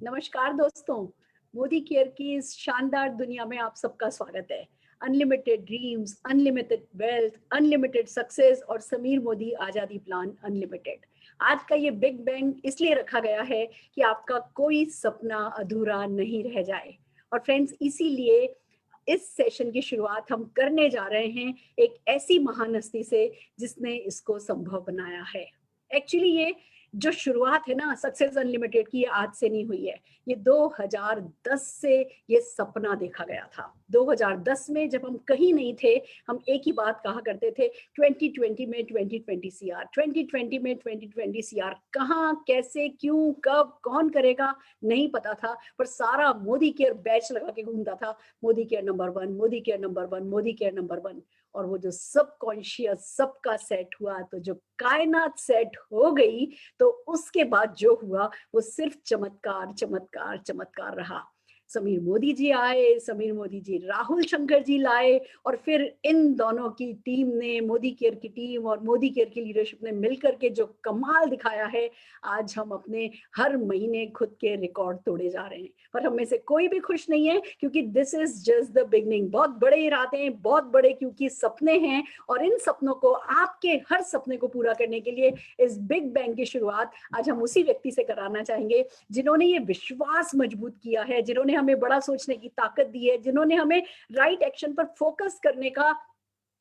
नमस्कार दोस्तों, मोदी केयर की इस शानदार दुनिया में आप सबका स्वागत है। Unlimited dreams, unlimited wealth, unlimited success और समीर मोदी आजादी प्लान अनलिमिटेड। आज का ये बिग बैंग इसलिए रखा गया है कि आपका कोई सपना अधूरा नहीं रह जाए। और फ्रेंड्स, इसीलिए इस सेशन की शुरुआत हम करने जा रहे हैं एक ऐसी महान हस्ती से जिसने इसको संभव बनाया है। एक्चुअली ये जो शुरुआत है ना सक्सेस अनलिमिटेड की, ये आज से नहीं हुई है। ये 2010 से ये सपना देखा गया था। 2010 में जब हम कहीं नहीं थे, हम एक ही बात कहा करते थे, 2020 में 2020 सीआर, 2020 में 2020 सीआर। कहाँ, कैसे, क्यों, कब, कौन करेगा नहीं पता था, पर सारा मोदी केयर बैच लगा के घूमता था। Modi care number 1, Modi care number 1, Modi care number 1। और वो जो सब कॉन्शियस सबका सेट हुआ, तो जो कायनात सेट हो गई, तो उसके बाद जो हुआ वो सिर्फ चमत्कार चमत्कार चमत्कार रहा। समीर मोदी जी आए, समीर मोदी जी राहुल शंकर जी लाए, और फिर इन दोनों की टीम ने, मोदी केयर की टीम और मोदी केयर की लीडरशिप ने मिलकर के जो कमाल दिखाया है, आज हम अपने हर महीने खुद के रिकॉर्ड तोड़े जा रहे हैं। पर हम में से कोई भी खुश नहीं है, क्योंकि this is just the beginning. बहुत बड़े इरादे हैं, बहुत बड़े, क्योंकि सपने हैं, और इन सपनों को, आपके हर सपने को पूरा करने के लिए इस बिग बैंग की शुरुआत आज हम उसी व्यक्ति से कराना चाहेंगे जिन्होंने ये विश्वास मजबूत किया है, जिन्होंने हमें बड़ा सोचने की ताकत दी है, जिन्होंने हमें राइट एक्शन पर फोकस करने का,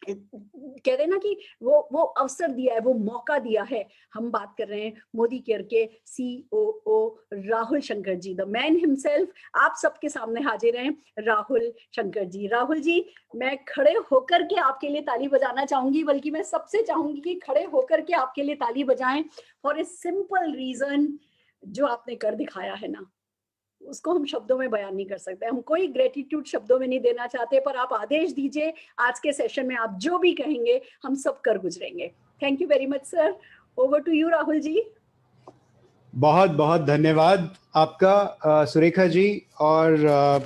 कहते हैं ना कि वो अवसर दिया है, वो मौका दिया है। हम बात कर रहे हैं मोदी केयर के COO Rahul Shankar ji, the man himself. आप सबके सामने हाजिर हैं राहुल शंकर जी। राहुल जी, मैं खड़े होकर के आपके लिए ताली बजाना चाहूंगी, बल्कि मैं सबसे चाहूंगी कि खड़े होकर के आपके लिए ताली बजाएं, फॉर ए सिंपल रीजन। जो आपने कर दिखाया है ना, उसको हम शब्दों में बयान नहीं कर सकते। हम कोई ग्रेटिट्यूड शब्दों में नहीं देना चाहते, पर आप आदेश दीजिए, आज के सेशन में आप जो भी कहेंगे हम सब कर गुजरेंगे। Thank you very much sir. Over to you Rahul ji. बहुत बहुत धन्यवाद आपका सुरेखा जी, और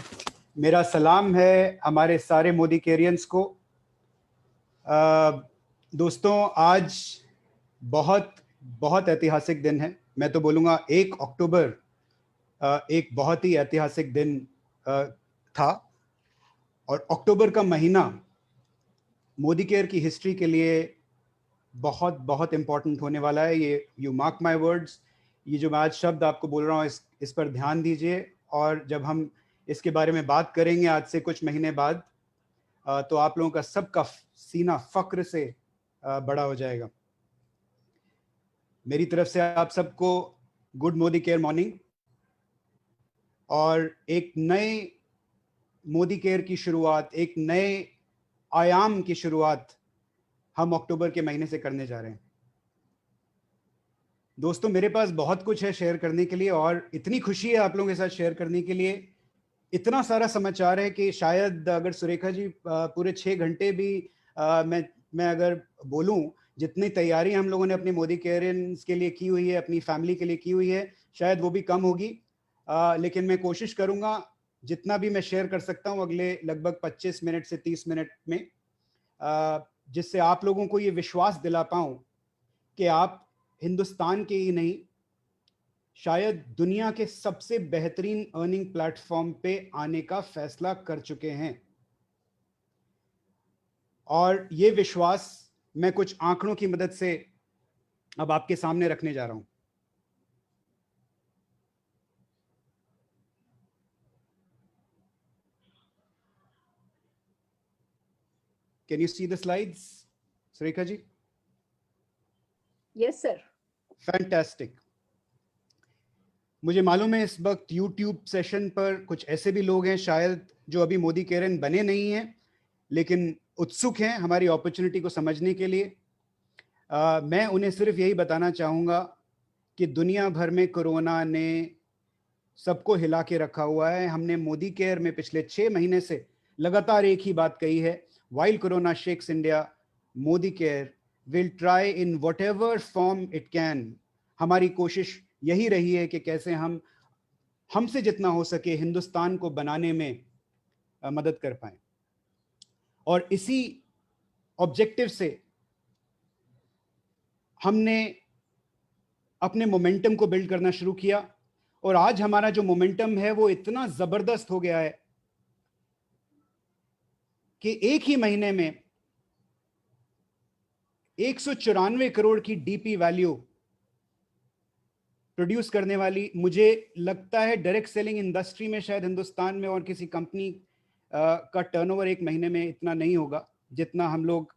मेरा सलाम है हमारे सारे मोदी केरियंस को। दोस्तों, आज बहुत बहुत ऐतिहासिक दिन है। मैं तो बोलूँगा 1 अक्टूबर एक बहुत ही ऐतिहासिक दिन था, और अक्टूबर का महीना मोदी केयर की हिस्ट्री के लिए बहुत बहुत इम्पोर्टेंट होने वाला है। ये यू मार्क माय वर्ड्स, ये जो मैं आज शब्द आपको बोल रहा हूँ, इस पर ध्यान दीजिए। और जब हम इसके बारे में बात करेंगे आज से कुछ महीने बाद, तो आप लोगों का सबका सीना फक्र से बड़ा हो जाएगा। मेरी तरफ से आप सबको गुड मोदी केयर मॉर्निंग, और एक नए मोदी केयर की शुरुआत, एक नए आयाम की शुरुआत हम अक्टूबर के महीने से करने जा रहे हैं। दोस्तों, मेरे पास बहुत कुछ है शेयर करने के लिए, और इतनी खुशी है आप लोगों के साथ शेयर करने के लिए। इतना सारा समाचार है कि शायद अगर सुरेखा जी पूरे 6 घंटे भी मैं अगर बोलूं, जितनी तैयारी हम लोगों ने अपने मोदी केयरियंस के लिए की हुई है, अपनी फैमिली के लिए की हुई है, शायद वो भी कम होगी। लेकिन मैं कोशिश करूंगा जितना भी मैं शेयर कर सकता हूं अगले लगभग 25 मिनट से 30 मिनट में, जिससे आप लोगों को ये विश्वास दिला पाऊं कि आप हिंदुस्तान के ही नहीं, शायद दुनिया के सबसे बेहतरीन अर्निंग प्लेटफॉर्म पे आने का फैसला कर चुके हैं। और ये विश्वास मैं कुछ आंकड़ों की मदद से अब आपके सामने रखने जा रहा हूं। Can you see the slides, Surekha ji? Yes sir. Fantastic. मुझे मालूम है इस वक्त यूट्यूब सेशन पर कुछ ऐसे भी लोग हैं शायद जो अभी मोदी केयरन बने नहीं हैं, लेकिन उत्सुक हैं हमारी अपॉर्चुनिटी को समझने के लिए। मैं उन्हें सिर्फ यही बताना चाहूँगा कि दुनिया भर में कोरोना ने सबको हिला के रखा हुआ है। हमने मोदी केयर में पिछले 6 महीने से लगातार एक ही बात कही है, while corona shakes India, Modi care will try in whatever form it can. हमारी कोशिश यही रही है कि कैसे हम हमसे जितना हो सके हिंदुस्तान को बनाने में मदद कर पाए। और इसी ऑब्जेक्टिव से हमने अपने मोमेंटम को बिल्ड करना शुरू किया, और आज हमारा जो मोमेंटम है वो इतना जबरदस्त हो गया है कि एक ही महीने में 194 करोड़ की डीपी वैल्यू प्रोड्यूस करने वाली, मुझे लगता है डायरेक्ट सेलिंग इंडस्ट्री में शायद हिंदुस्तान में और किसी कंपनी का टर्नओवर एक महीने में इतना नहीं होगा जितना हम लोग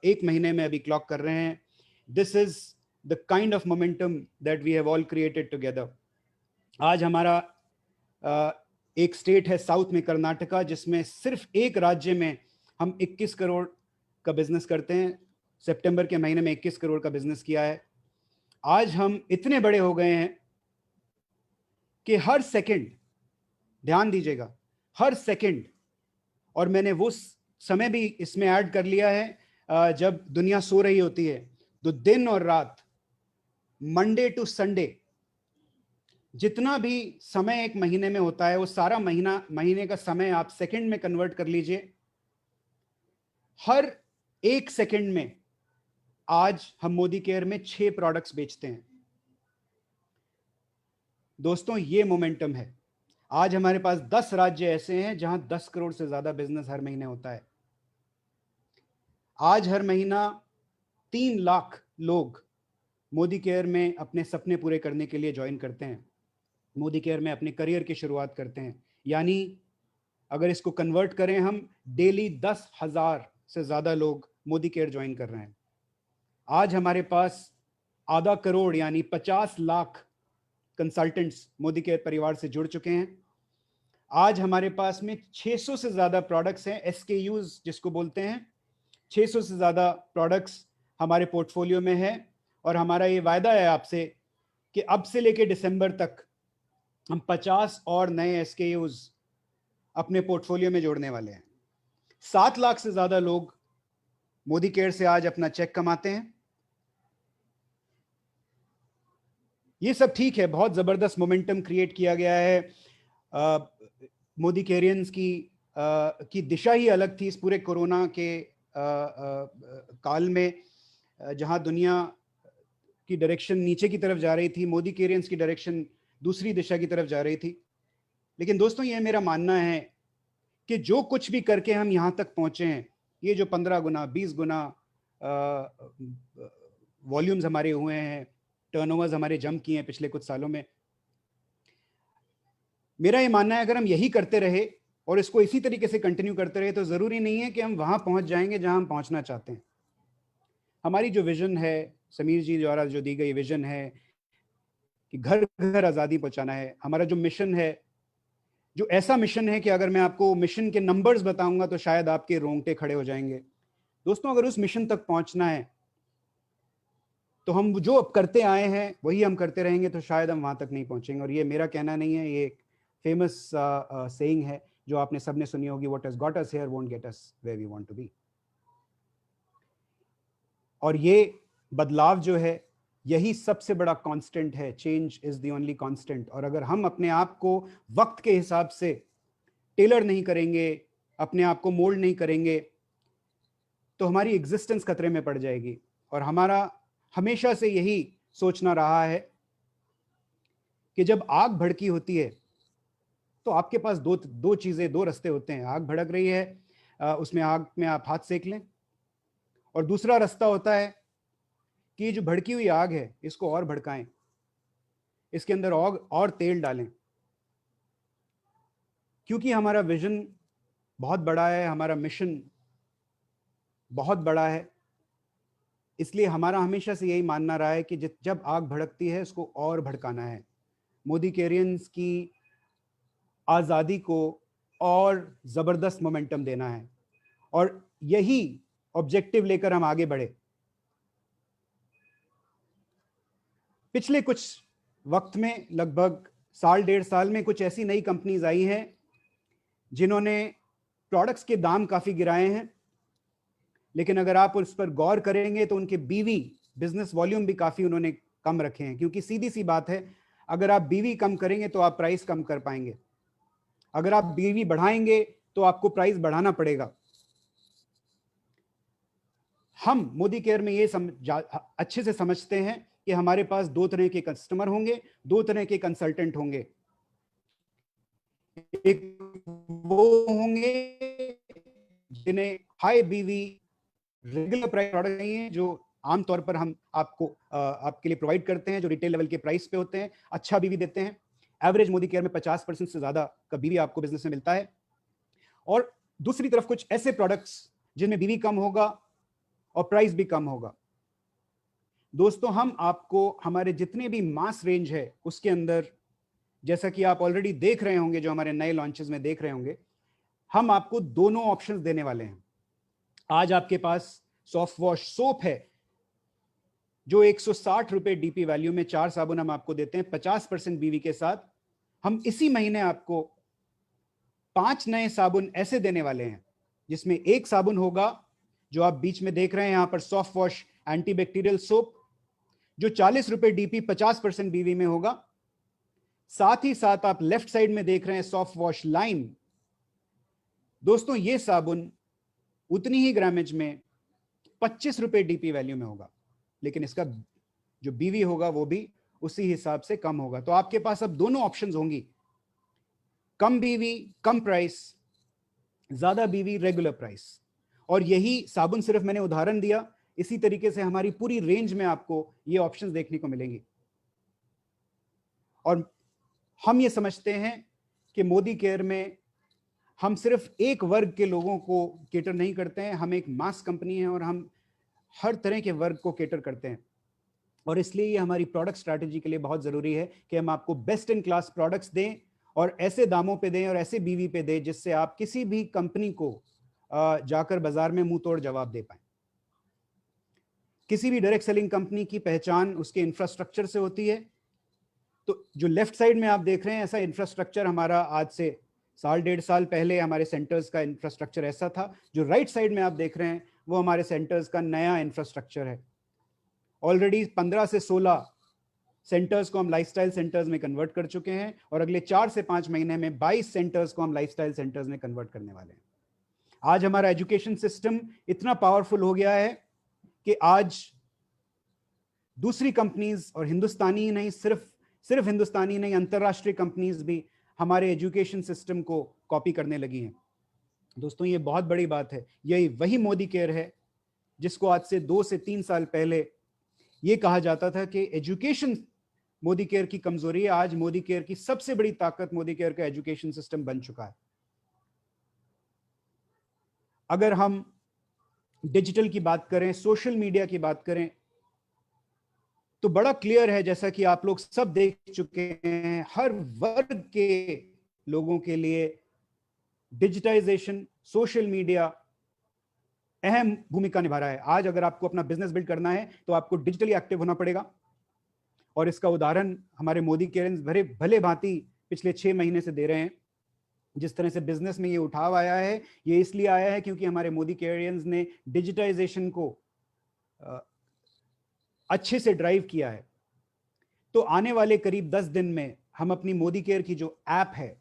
एक महीने में अभी क्लॉक कर रहे हैं. This is the kind of momentum that we have all created together. आज हमारा एक स्टेट है साउथ में कर्नाटका, जिसमें सिर्फ एक राज्य में हम 21 करोड़ का बिजनेस करते हैं. सितंबर के महीने में 21 करोड़ का बिजनेस किया है. आज हम इतने बड़े हो गए हैं कि हर सेकंड, ध्यान दीजिएगा, हर सेकंड, और मैंने वो समय भी इसमें ऐड कर लिया है जब दुनिया सो रही होती है, तो दिन और रात, मंडे टू संडे, जितना भी समय एक महीने में होता है वो सारा महीने का समय आप सेकंड में कन्वर्ट कर लीजिए. हर एक सेकंड में आज हम मोदी केयर में 6 प्रोडक्ट्स बेचते हैं. दोस्तों, ये मोमेंटम है. आज हमारे पास 10 राज्य ऐसे हैं जहां 10 करोड़ से ज्यादा बिजनेस हर महीने होता है. आज हर महीना 3 लाख लोग मोदी केयर में अपने सपने पूरे करने के लिए ज्वाइन करते हैं, मोदी केयर में अपने करियर की शुरुआत करते हैं. यानी अगर इसको कन्वर्ट करें हम, डेली 10,000 से ज्यादा लोग मोदी केयर ज्वाइन कर रहे हैं. आज हमारे पास आधा करोड़ यानी 50 लाख कंसल्टेंट्स मोदी केयर परिवार से जुड़ चुके हैं. आज हमारे पास में 600 से ज्यादा प्रोडक्ट्स हैं, SKUs जिसको बोलते हैं. 600 से ज्यादा प्रोडक्ट्स हमारे पोर्टफोलियो में है, और हमारा ये वायदा है आपसे कि अब से लेके दिसंबर तक हम 50 और नए SKUs अपने पोर्टफोलियो में जोड़ने वाले हैं. 7 लाख से ज्यादा लोग मोदी केयर से आज अपना चेक कमाते हैं. ये सब ठीक है, बहुत जबरदस्त मोमेंटम क्रिएट किया गया है. मोदी केरियंस की दिशा ही अलग थी इस पूरे कोरोना के काल में. जहां दुनिया की डायरेक्शन नीचे की तरफ जा रही थी, मोदी केरियंस की डायरेक्शन दूसरी दिशा की तरफ जा रही थी. लेकिन दोस्तों, ये मेरा मानना है कि जो कुछ भी करके हम यहां तक पहुंचे हैं, ये जो 15 गुना 20 गुना वॉल्यूम्स हमारे हुए हैं, टर्नओवर्स हमारे जंप किए हैं पिछले कुछ सालों में, मेरा ये मानना है अगर हम यही करते रहे और इसको इसी तरीके से कंटिन्यू करते रहे तो जरूरी नहीं है कि हम वहां पहुंच जाएंगे जहां हम पहुंचना चाहते हैं. हमारी जो विजन है, समीर जी द्वारा जो दी गई विजन है कि घर घर आजादी पहुंचाना है, हमारा जो मिशन है, जो ऐसा मिशन है कि अगर मैं आपको मिशन के नंबर्स बताऊंगा तो शायद आपके रोंगटे खड़े हो जाएंगे. दोस्तों, अगर उस मिशन तक पहुंचना है तो हम जो अब करते आए हैं वही हम करते रहेंगे तो शायद हम वहां तक नहीं पहुंचेंगे. और ये मेरा कहना नहीं है, ये एक फेमस सेइंग है जो आपने सबने सुनी होगी, what has got us here won't get us where we want to be. और ये बदलाव जो है, यही सबसे बड़ा कांस्टेंट है. Change is the only constant. और अगर हम अपने आप को वक्त के हिसाब से टेलर नहीं करेंगे, अपने आप को मोल्ड नहीं करेंगे, तो हमारी एग्जिस्टेंस खतरे में पड़ जाएगी. और हमारा हमेशा से यही सोचना रहा है कि जब आग भड़की होती है तो आपके पास दो रास्ते होते हैं. आग भड़क रही है, उसमें आग में आप हाथ सेक लें, और दूसरा रास्ता होता है कि ये जो भड़की हुई आग है इसको और भड़काएं, इसके अंदर और तेल डालें. क्योंकि हमारा विजन बहुत बड़ा है, हमारा मिशन बहुत बड़ा है, इसलिए हमारा हमेशा से यही मानना रहा है कि जब आग भड़कती है उसको और भड़काना है. मोदी केरियंस की आज़ादी को और ज़बरदस्त मोमेंटम देना है, और यही ऑब्जेक्टिव लेकर हम आगे बढ़े. पिछले कुछ वक्त में, लगभग 1.5 साल में, कुछ ऐसी नई कंपनीज आई हैं जिन्होंने प्रोडक्ट्स के दाम काफ़ी गिराए हैं, लेकिन अगर आप उस पर गौर करेंगे तो उनके बीवी बिजनेस वॉल्यूम भी काफ़ी उन्होंने कम रखे हैं. क्योंकि सीधी सी बात है, अगर आप बीवी कम करेंगे तो आप प्राइस कम कर पाएंगे, अगर आप बीवी बढ़ाएंगे तो आपको प्राइस बढ़ाना पड़ेगा. हम मोदी केयर में ये अच्छे से समझते हैं कि हमारे पास दो तरह के कस्टमर होंगे, दो तरह के कंसल्टेंट होंगे। एक वो होंगे जिन्हें हाई बीवी रेगुलर प्राइस प्रोडक्ट चाहिए, जो आमतौर पर हम आपके लिए प्रोवाइड करते हैं, जो रिटेल लेवल के प्राइस पे होते हैं, अच्छा बीवी देते हैं। एवरेज मोदी केयर में 50% से ज्यादा का बीवी आपको बिजनेस में मिलता है। और दूसरी तरफ कुछ ऐसे प्रोडक्ट्स जिनमें बीवी कम होगा और प्राइस भी कम होगा। दोस्तों, हम आपको हमारे जितने भी मास रेंज है उसके अंदर, जैसा कि आप ऑलरेडी देख रहे होंगे, जो हमारे नए लॉन्चेस में देख रहे होंगे, हम आपको दोनों ऑप्शंस देने वाले हैं। आज आपके पास सॉफ्ट वॉश सोप है जो 160 रुपए डीपी वैल्यू में 4 साबुन हम आपको देते हैं 50% बीवी के साथ। हम इसी महीने आपको 5 नए साबुन ऐसे देने वाले हैं जिसमें एक साबुन होगा जो आप बीच में देख रहे हैं यहां पर, सॉफ्ट वॉश एंटीबैक्टीरियल सोप, जो 40 रुपए डीपी 50% बीवी में होगा। साथ ही साथ आप लेफ्ट साइड में देख रहे हैं सॉफ्ट वॉश लाइम। दोस्तों, ये साबुन उतनी ही ग्रामेज में 25 रुपए डीपी वैल्यू में होगा, लेकिन इसका जो बीवी होगा वो भी उसी हिसाब से कम होगा। तो आपके पास अब दोनों ऑप्शंस होंगी, कम बीवी कम प्राइस, ज्यादा बीवी रेगुलर प्राइस। और यही साबुन सिर्फ मैंने उदाहरण दिया, इसी तरीके से हमारी पूरी रेंज में आपको ये ऑप्शंस देखने को मिलेंगी। और हम ये समझते हैं कि मोदी केयर में हम सिर्फ एक वर्ग के लोगों को केटर नहीं करते हैं, हम एक मास कंपनी है और हम हर तरह के वर्ग को केटर करते हैं। और इसलिए ये हमारी प्रोडक्ट स्ट्रैटेजी के लिए बहुत जरूरी है कि हम आपको बेस्ट इन क्लास प्रोडक्ट्स दें और ऐसे दामों पे दें और ऐसे बीवी पे दें जिससे आप किसी भी कंपनी को जाकर बाजार में मुंह तोड़ जवाब दे पाएं। किसी भी डायरेक्ट सेलिंग कंपनी की पहचान उसके इंफ्रास्ट्रक्चर से होती है। तो जो लेफ्ट साइड में आप देख रहे हैं, ऐसा इंफ्रास्ट्रक्चर हमारा आज से 1.5 साल पहले हमारे सेंटर्स का इंफ्रास्ट्रक्चर ऐसा था। जो राइट साइड में आप देख रहे हैं वो हमारे सेंटर्स का नया इंफ्रास्ट्रक्चर है। ऑलरेडी 15 से 16 सेंटर्स को हम लाइफस्टाइल सेंटर्स में कन्वर्ट कर चुके हैं और अगले 4 से 5 महीने में 22 सेंटर्स को हम लाइफस्टाइल सेंटर्स में कन्वर्ट करने वाले हैं। आज हमारा एजुकेशन सिस्टम इतना पावरफुल हो गया है कि आज दूसरी कंपनीज और हिंदुस्तानी ही नहीं, सिर्फ हिंदुस्तानी नहीं, अंतरराष्ट्रीय कंपनीज भी हमारे एजुकेशन सिस्टम को कॉपी करने लगी हैं। दोस्तों, ये बहुत बड़ी बात है। यही वही मोदी केयर है जिसको आज से 2 से 3 साल पहले ये कहा जाता था कि एजुकेशन मोदी केयर की कमजोरी है। आज मोदी केयर की सबसे बड़ी ताकत मोदी केयर का एजुकेशन सिस्टम बन चुका है। अगर हम डिजिटल की बात करें, सोशल मीडिया की बात करें, तो बड़ा क्लियर है, जैसा कि आप लोग सब देख चुके हैं, हर वर्ग के लोगों के लिए डिजिटाइजेशन, सोशल मीडिया अहम भूमिका निभा रहा है। आज अगर आपको अपना बिजनेस बिल्ड करना है तो आपको डिजिटली एक्टिव होना पड़ेगा। और इसका उदाहरण हमारे मोदी केयर भले भांति पिछले 6 महीने से दे रहे हैं। जिस तरह से बिजनेस में ये उठाव आया है, ये इसलिए आया है क्योंकि हमारे मोदी केयरियंस ने डिजिटाइजेशन को अच्छे से ड्राइव किया है। तो आने वाले करीब 10 दिन में हम अपनी मोदी केयर की जो ऐप है,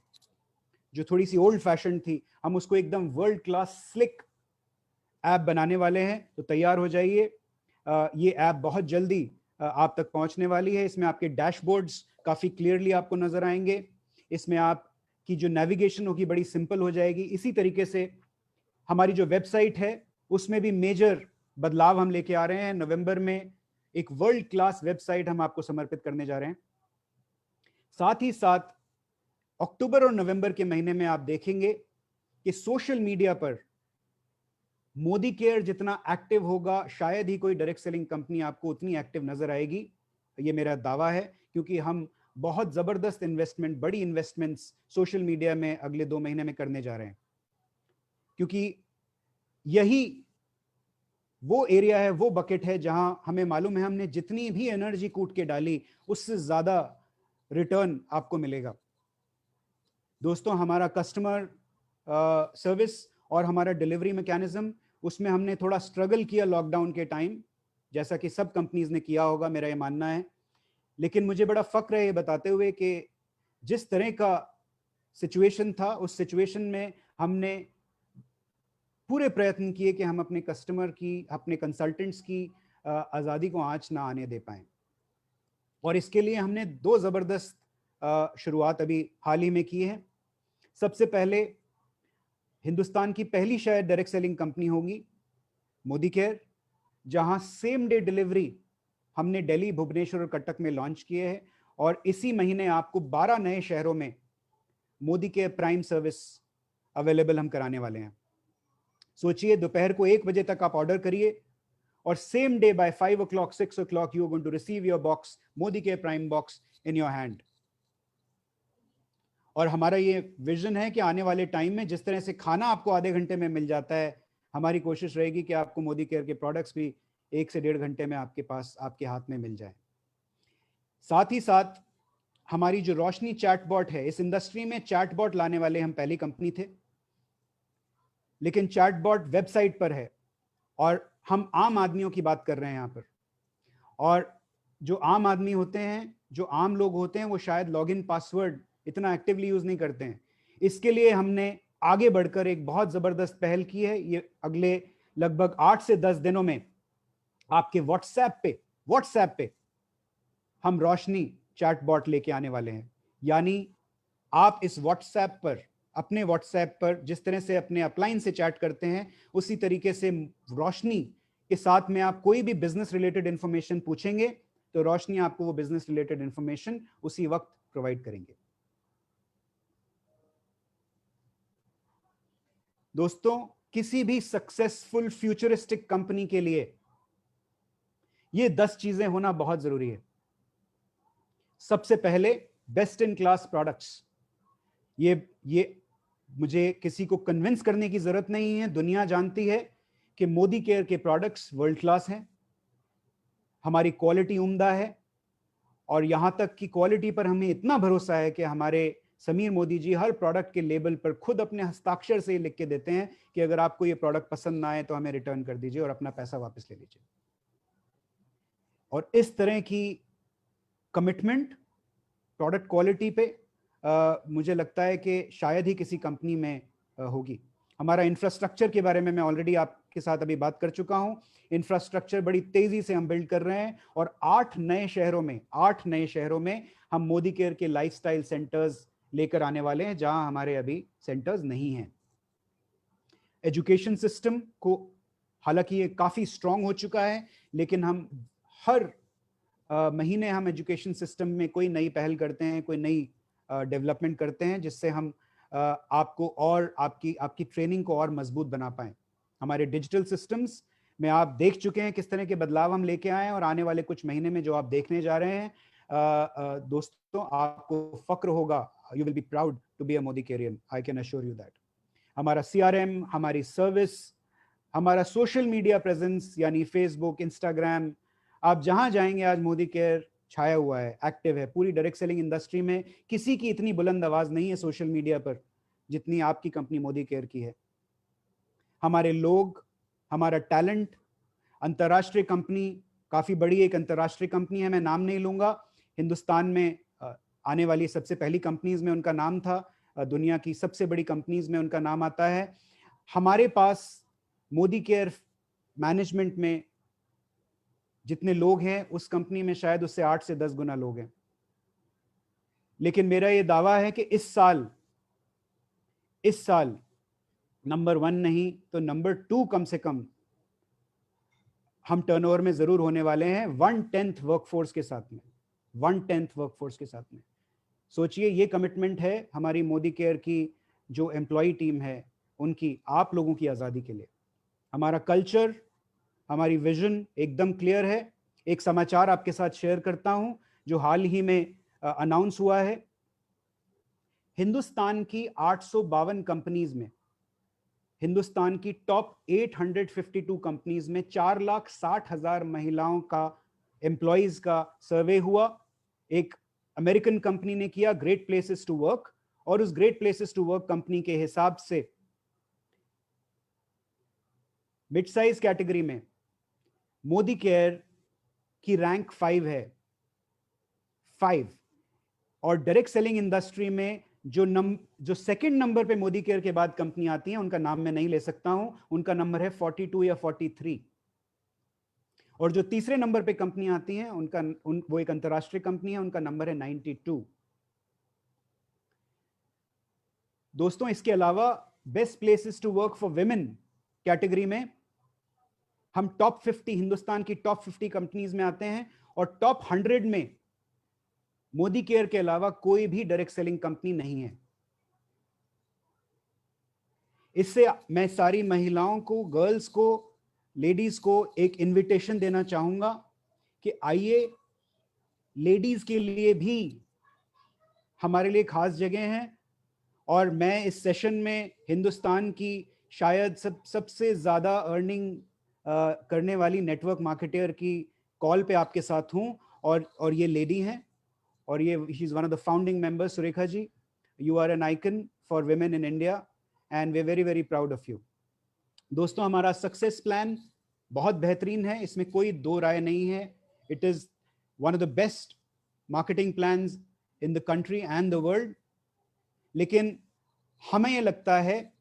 जो थोड़ी सी ओल्ड फैशन थी, हम उसको एकदम वर्ल्ड क्लास स्लिक ऐप बनाने वाले हैं। तो तैयार हो जाइए, ये ऐप बहुत जल्दी आप तक पहुंचने वाली है। इसमें आपके डैशबोर्ड्स काफी क्लियरली आपको नजर आएंगे। इसमें आपकी जो नेविगेशन होगी बड़ी सिंपल हो जाएगी। इसी तरीके से हमारी जो वेबसाइट है उसमें भी मेजर बदलाव हम लेके आ रहे हैं। नवंबर में एक वर्ल्ड क्लास वेबसाइट हम आपको समर्पित करने जा रहे हैं। साथ ही साथ अक्टूबर और नवंबर के महीने में आप देखेंगे कि सोशल मीडिया पर मोदी केयर जितना एक्टिव होगा, शायद ही कोई डायरेक्ट सेलिंग कंपनी आपको उतनी एक्टिव नजर आएगी। ये मेरा दावा है, क्योंकि हम बहुत जबरदस्त इन्वेस्टमेंट, बड़ी इन्वेस्टमेंट्स सोशल मीडिया में अगले 2 महीने में करने जा रहे हैं। क्योंकि यही वो एरिया है, वो बकेट है जहां हमें मालूम है हमने जितनी भी एनर्जी कूट के डाली उससे ज्यादा रिटर्न आपको मिलेगा। दोस्तों, हमारा कस्टमर सर्विस और हमारा डिलीवरी मैकेनिज्म, उसमें हमने थोड़ा स्ट्रगल किया लॉकडाउन के टाइम, जैसा कि सब कंपनीज ने किया होगा, मेरा ये मानना है। लेकिन मुझे बड़ा फक्र है ये बताते हुए कि जिस तरह का सिचुएशन था, उस सिचुएशन में हमने पूरे प्रयत्न किए कि हम अपने कस्टमर की, अपने कंसल्टेंट्स की आज़ादी को आंच ना आने दे पाएं। और इसके लिए हमने दो जबरदस्त शुरुआत अभी हाल ही में की है। सबसे पहले हिंदुस्तान की पहली शायद डायरेक्ट सेलिंग कंपनी होगी मोदी केयर, जहां सेम डे डिलीवरी हमने दिल्ली, भुवनेश्वर और कटक में लॉन्च किए हैं। और इसी महीने आपको 12 नए शहरों में Modi care prime service available हम कराने वाले हैं। सोचिए, दोपहर को 1 बजे तक आप ऑर्डर करिए और same day bye 5 o'clock, 6 o'clock you are going to receive your box, Modi care prime box in your hand। और हमारा ये विजन है कि आने वाले टाइम में जिस तरह से खाना आपको आधे घंटे में मिल जाता है, हमारी कोशिश रहेगी कि आपको मोदी केयर के प्रोडक्ट्स भी 1 से 1.5 घंटे में आपके पास, आपके हाथ में मिल जाए। साथ ही साथ हमारी जो रोशनी चैटबॉट है, इस इंडस्ट्री में चैटबॉट लाने वाले हम पहली कंपनी थे, लेकिन चैटबॉट वेबसाइट पर है और हम आम आदमियों की बात कर रहे हैं यहाँ पर। और जो आम आदमी होते हैं, जो आम लोग होते हैं, वो शायद लॉगिन पासवर्ड इतना एक्टिवली यूज नहीं करते हैं। इसके लिए हमने आगे बढ़कर एक बहुत जबरदस्त पहल की है। ये अगले लगभग 8 से 10 दिनों में आपके व्हाट्सएप पे हम रोशनी चैटबॉट लेके आने वाले हैं। यानी आप इस व्हाट्सएप पर, अपने व्हाट्सएप पर जिस तरह से अपने अपलाइन से चैट करते हैं, उसी तरीके से रोशनी के साथ में आप कोई भी बिजनेस रिलेटेड इंफॉर्मेशन पूछेंगे तो रोशनी आपको वो बिजनेस रिलेटेड इंफॉर्मेशन उसी वक्त प्रोवाइड करेंगे। दोस्तों, किसी भी सक्सेसफुल फ्यूचरिस्टिक कंपनी के लिए ये 10 चीजें होना बहुत जरूरी है। सबसे पहले बेस्ट इन क्लास प्रोडक्ट्स। ये मुझे किसी को कन्विंस करने की जरूरत नहीं है, दुनिया जानती है कि मोदी केयर के प्रोडक्ट्स वर्ल्ड क्लास हैं, हमारी क्वालिटी उम्दा है। और यहां तक कि क्वालिटी पर हमें इतना भरोसा है कि हमारे समीर मोदी जी हर प्रोडक्ट के लेबल पर खुद अपने हस्ताक्षर से लिख के देते हैं कि अगर आपको ये प्रोडक्ट पसंद ना आए तो हमें रिटर्न कर दीजिए और अपना पैसा वापस ले लीजिए। और इस तरह की कमिटमेंट प्रोडक्ट क्वालिटी पे मुझे लगता है कि शायद ही किसी कंपनी में होगी। हमारा इंफ्रास्ट्रक्चर के बारे में मैं ऑलरेडी आपके साथ अभी बात कर चुका हूं। इंफ्रास्ट्रक्चर बड़ी तेजी से हम बिल्ड कर रहे हैं और 8 नए शहरों में हम मोदी केयर के लाइफस्टाइल सेंटर्स लेकर आने वाले हैं, जहां हमारे अभी सेंटर्स नहीं हैं। एजुकेशन सिस्टम को, हालांकि ये काफी स्ट्रांग हो चुका है, लेकिन हम हर महीने हम एजुकेशन सिस्टम में कोई नई पहल करते हैं, कोई नई डेवलपमेंट करते हैं, जिससे हम आपको और आपकी ट्रेनिंग को और मजबूत बना पाएं। हमारे डिजिटल सिस्टम्स में आप देख चुके हैं किस तरह के बदलाव हम लेके आए हैं, और आने वाले कुछ महीने में जो आप देखने जा रहे हैं, दोस्तों, आपको फक्र होगा। You will be proud to be a Modicarean, I can assure you that. हमारा CRM, हमारी सर्विस, हमारा सोशल मीडिया प्रेजेंस यानी फेसबुक, इंस्टाग्राम, आप जहां जाएंगे आज मोदी केयर छाया हुआ है, एक्टिव है। पूरी डायरेक्ट सेलिंग इंडस्ट्री में किसी की इतनी बुलंद आवाज नहीं है सोशल मीडिया पर जितनी आपकी कंपनी मोदी केयर की है। हमारे लोग, हमारा टैलेंट, अंतर्राष्ट्रीय कंपनी, काफी बड़ी एक अंतर्राष्ट्रीय कंपनी है, मैं नाम नहीं लूंगा, हिंदुस्तान में आने वाली सबसे पहली कंपनीज में उनका नाम था, दुनिया की सबसे बड़ी कंपनीज में उनका नाम आता है। हमारे पास मोदी केयर मैनेजमेंट में जितने लोग हैं उस कंपनी में शायद उससे 8 से 10 गुना लोग हैं। लेकिन मेरा ये दावा है कि इस साल नंबर 1 नहीं तो नंबर 2 कम से कम हम टर्नओवर में जरूर होने वाले हैं 1/10 वर्कफोर्स के साथ में, 1/10 वर्कफोर्स के साथ में। सोचिए, ये कमिटमेंट है हमारी मोदी केयर की जो एम्प्लॉय टीम है उनकी, आप लोगों की आज़ादी के लिए। हमारा कल्चर, हमारी विजन एकदम क्लियर है। एक समाचार आपके साथ शेयर करता हूं जो हाल ही में अनाउंस हुआ है। हिंदुस्तान की 852 कंपनीज में, हिंदुस्तान की टॉप 852 कंपनीज में 4,60,000 महिलाओं का, एम्प्लॉइज का सर्वे हुआ। एक अमेरिकन कंपनी ने किया, ग्रेट प्लेसेस टू वर्क, और उस great places to work company के हिसाब से मिड साइज कैटेगरी में मोदी केयर की रैंक 5 है, 5। और डायरेक्ट सेलिंग इंडस्ट्री में जो सेकंड नंबर पे मोदी केयर के बाद कंपनी आती है, उनका नाम मैं नहीं ले सकता हूं, उनका नंबर है 42 या 43। और जो तीसरे नंबर पे कंपनी आती हैं वो एक अंतरराष्ट्रीय कंपनी है, उनका नंबर है 92। दोस्तों, इसके अलावा best places to work for women category में हम टॉप 50, हिंदुस्तान की टॉप 50 कंपनीज में आते हैं, और टॉप 100 में मोदी केयर के अलावा कोई भी डायरेक्ट सेलिंग कंपनी नहीं है। इससे मैं सारी महिलाओं को, गर्ल्स को, लेडीज को एक इनविटेशन देना चाहूंगा कि आइए, लेडीज के लिए भी हमारे लिए खास जगह है। और मैं इस सेशन में हिंदुस्तान की शायद सबसे ज्यादा अर्निंग करने वाली नेटवर्क मार्केटर की कॉल पे आपके साथ हूं, और ये लेडी हैं, और ये she is one of the founding members. Surekha ji, you are an icon for women in India and we are very very proud of you. दोस्तों, हमारा सक्सेस प्लान बहुत बेहतरीन है, इसमें कोई दो राय नहीं है। It is one of the best marketing plans in the country and the world. लेकिन हमें ये लगता है,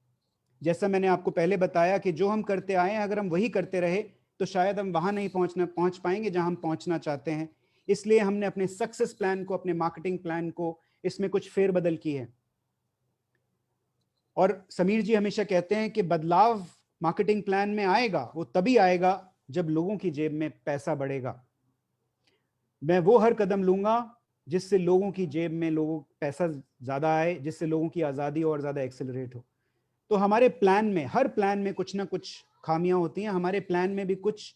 जैसा मैंने आपको पहले बताया, कि जो हम करते आए हैं अगर हम वही करते रहे तो शायद हम वहां नहीं पहुंच पाएंगे जहां हम पहुंचना चाहते हैं। इसलिए हमने अपने सक्सेस प्लान को, अपने मार्केटिंग प्लान को, इसमें कुछ फेरबदल की है। और समीर जी हमेशा कहते हैं कि बदलाव मार्केटिंग प्लान में आएगा, वो तभी आएगा जब लोगों की जेब में पैसा बढ़ेगा। मैं वो हर कदम लूंगा जिससे लोगों की जेब में पैसा ज्यादा आए, जिससे लोगों की आजादी और ज्यादा एक्सेलरेट हो। तो हमारे प्लान में, हर प्लान में कुछ ना कुछ खामियां होती हैं। हमारे प्लान में भी कुछ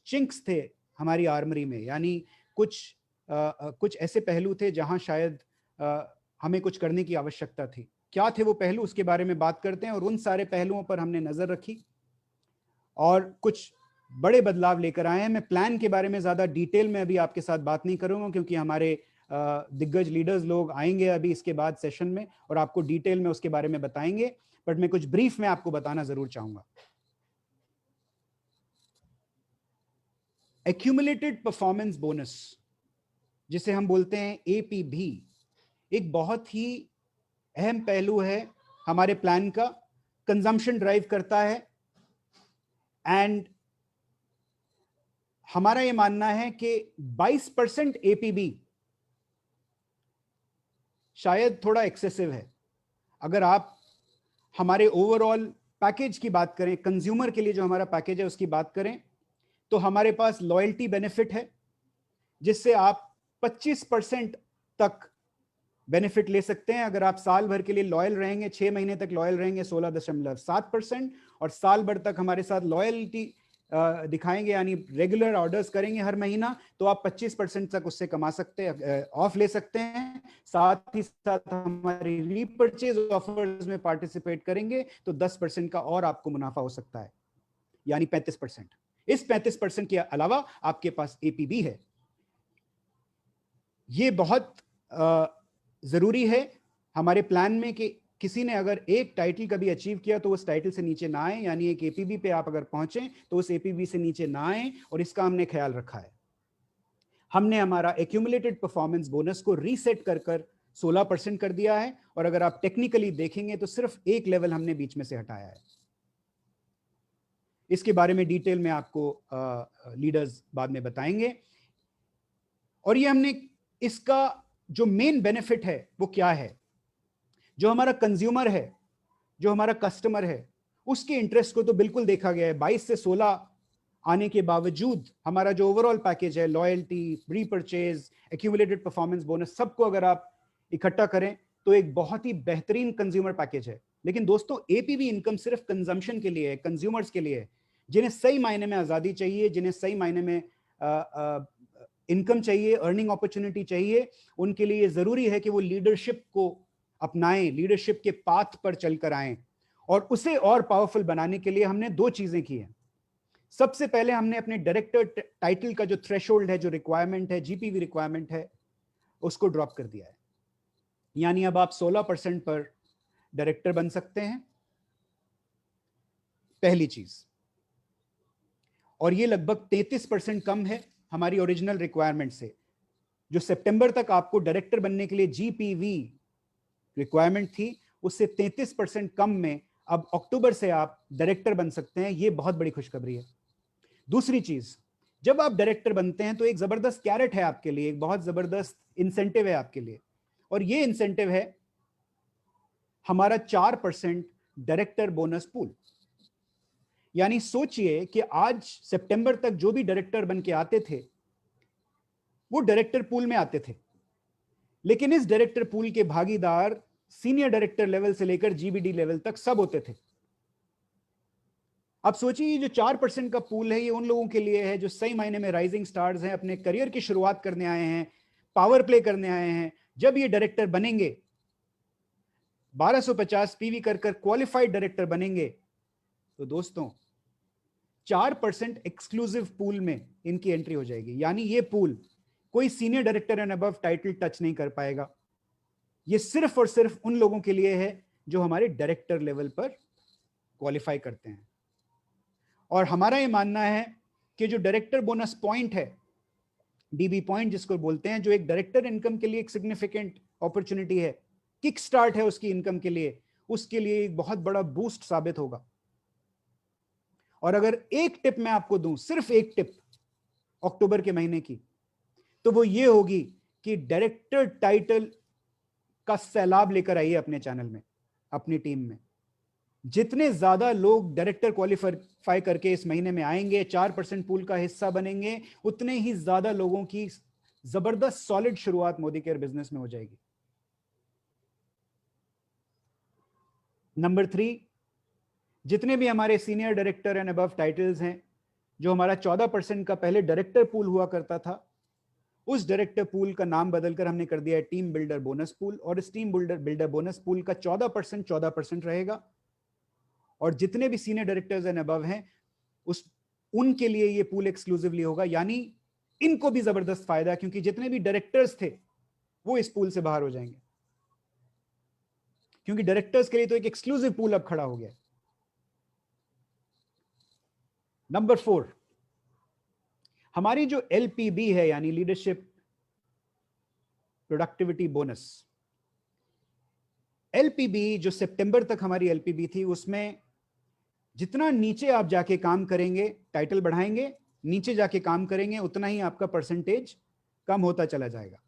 चिंक्स थे हमारी आर्मरी में, यानी कुछ ऐसे पहलू थे जहां शायद हमें कुछ करने की आवश्यकता थी। क्या थे वो पहलू, उसके बारे में बात करते हैं। और उन सारे पहलुओं पर हमने नजर रखी और कुछ बड़े बदलाव लेकर आए हैं। मैं प्लान के बारे में ज्यादा डिटेल में अभी आपके साथ बात नहीं करूंगा, क्योंकि हमारे दिग्गज लीडर्स लोग आएंगे अभी इसके बाद सेशन में और आपको डिटेल में उसके बारे में बताएंगे। बट मैं कुछ ब्रीफ में आपको बताना जरूर चाहूंगा। एक्यूमुलेटेड परफॉर्मेंस बोनस, जिसे हम बोलते हैं APB, एक बहुत ही अहम पहलू है हमारे प्लान का। कंजम्पशन ड्राइव करता है, एंड हमारा यह मानना है कि 22% APB शायद थोड़ा एक्सेसिव है। अगर आप हमारे ओवरऑल पैकेज की बात करें, कंज्यूमर के लिए जो हमारा पैकेज है उसकी बात करें, तो हमारे पास लॉयल्टी बेनिफिट है, जिससे आप 25% तक बेनिफिट ले सकते हैं। अगर आप साल भर के लिए लॉयल रहेंगे, 6 महीने तक लॉयल रहेंगे 16.7%, और साल भर तक हमारे साथ लॉयल्टी दिखाएंगे, यानी रेगुलर ऑर्डर्स करेंगे हर महीना, तो आप 25% तक उससे कमा सकते हैं, ऑफ ले सकते हैं। साथ ही साथ हमारी रीपर्चेज ऑफर्स में पार्टिसिपेट करेंगे तो 10% का और आपको मुनाफा हो सकता है, यानी 35%। इस 35% के अलावा आपके पास APB है। ये बहुत जरूरी है हमारे प्लान में कि किसी ने अगर एक टाइटल कभी अचीव किया तो उस टाइटल से नीचे ना आए, यानी एक APB पे आप अगर पहुंचे तो उस APB से नीचे ना आए, और इसका हमने ख्याल रखा है। हमने हमारा एक्यूमुलेटेड परफॉर्मेंस बोनस को रीसेट कर 16% कर दिया है, और अगर आप टेक्निकली देखेंगे तो सिर्फ एक लेवल हमने बीच में से हटाया है। इसके बारे में डिटेल में आपको लीडर्स बाद में बताएंगे। और ये हमने, इसका जो मेन बेनिफिट है वो क्या है, जो हमारा कंज्यूमर है, जो हमारा कस्टमर है, उसके इंटरेस्ट को तो बिल्कुल देखा गया है। 22 से 16 आने के बावजूद हमारा जो ओवरऑल पैकेज है, loyalty, repurchase, accumulated performance bonus, सबको अगर आप इकट्ठा करें तो एक बहुत ही बेहतरीन कंज्यूमर पैकेज है। लेकिन दोस्तों, APB इनकम सिर्फ कंजम्पशन के लिए है, कंज्यूमर्स के लिए है, जिन्हें सही मायने में आजादी चाहिए, जिन्हें सही मायने में इनकम चाहिए, अर्निंग अपॉर्चुनिटी चाहिए। उनके लिए जरूरी है कि वो लीडरशिप को अपनाएं, लीडरशिप के पाथ पर चलकर आएं, और उसे और पावरफुल बनाने के लिए हमने 2 चीजें की हैं। सबसे पहले हमने अपने डायरेक्टर टाइटल का जो थ्रेशोल्ड है, जो रिक्वायरमेंट है, GPV रिक्वायरमेंट है, उसको ड्रॉप कर दिया है। यानी अब आप 16% पर डायरेक्टर बन सकते हैं, पहली चीज। और ये लगभग 33% कम है हमारी ओरिजिनल रिक्वायरमेंट से। जो सितंबर तक आपको डायरेक्टर बनने के लिए GPV रिक्वायरमेंट थी, उससे 33% कम में अब अक्टूबर से आप डायरेक्टर बन सकते हैं। ये बहुत बड़ी खुशखबरी है। दूसरी चीज, जब आप डायरेक्टर बनते हैं तो एक जबरदस्त कैरेट है आपके लिए, एक बहुत जबरदस्त इंसेंटिव है आपके लिए, और ये इंसेंटिव है हमारा 4% डायरेक्टर बोनस पूल। यानी सोचिए कि आज सितंबर तक जो भी डायरेक्टर बन के आते थे वो डायरेक्टर पूल में आते थे, लेकिन इस डायरेक्टर पूल के भागीदार सीनियर डायरेक्टर लेवल से लेकर जीबीडी लेवल तक सब होते थे। अब सोचिए ये जो 4% का पूल है ये उन लोगों के लिए है जो सही मायने में राइजिंग स्टार्स हैं, अपने करियर की शुरुआत करने आए हैं, पावर प्ले करने आए हैं। जब ये डायरेक्टर बनेंगे, 1250 पीवी कर क्वालिफाइड डायरेक्टर बनेंगे, तो दोस्तों 4% एक्सक्लूसिव पूल में इनकी एंट्री हो जाएगी। यानी ये पूल कोई senior director and above title touch नहीं कर पाएगा। ये सिर्फ और सिर्फ उन लोगों के लिए है जो हमारे डायरेक्टर लेवल पर क्वालिफाई करते हैं। और हमारा ये मानना है कि जो डायरेक्टर बोनस पॉइंट है, डीबी पॉइंट जिसको बोलते हैं, जो एक डायरेक्टर इनकम के लिए एक सिग्निफिकेंट अपॉर्चुनिटी है, किक स्टार्ट है उसकी इनकम के लिए, उसके लिए एक बहुत बड़ा बूस्ट साबित होगा। और अगर एक टिप मैं आपको दूं, सिर्फ एक टिप अक्टूबर के महीने की, तो वो ये होगी कि डायरेक्टर टाइटल का सैलाब लेकर आइए अपने चैनल में, अपनी टीम में। जितने ज्यादा लोग डायरेक्टर क्वालिफाई करके इस महीने में आएंगे, 4% पूल का हिस्सा बनेंगे, उतने ही ज्यादा लोगों की जबरदस्त सॉलिड शुरुआत मोदी केयर बिजनेस में हो जाएगी। नंबर 3, जितने भी हमारे senior director and above titles हैं, जो हमारा 14% का पहले डायरेक्टर पूल हुआ करता था, उस डायरेक्टर पूल का नाम बदलकर हमने कर दिया है टीम बिल्डर बोनस पूल, और इस टीम बिल्डर बोनस पूल का 14% रहेगा। और जितने भी सीनियर डायरेक्टर्स एंड अबव हैं उनके लिए ये पूल एक्सक्लूसिवली होगा। यानी इनको भी जबरदस्त फायदा, क्योंकि जितने भी डायरेक्टर्स थे वो इस पूल से बाहर हो जाएंगे, क्योंकि डायरेक्टर्स के लिए तो एक एक्सक्लूसिव पूल अब खड़ा हो गया। नंबर 4, हमारी जो एलपीबी है यानी लीडरशिप प्रोडक्टिविटी बोनस, एलपीबी जो सितंबर तक हमारी एलपीबी थी, उसमें जितना नीचे आप जाके काम करेंगे, टाइटल बढ़ाएंगे, नीचे जाके काम करेंगे, उतना ही आपका परसेंटेज कम होता चला जाएगा।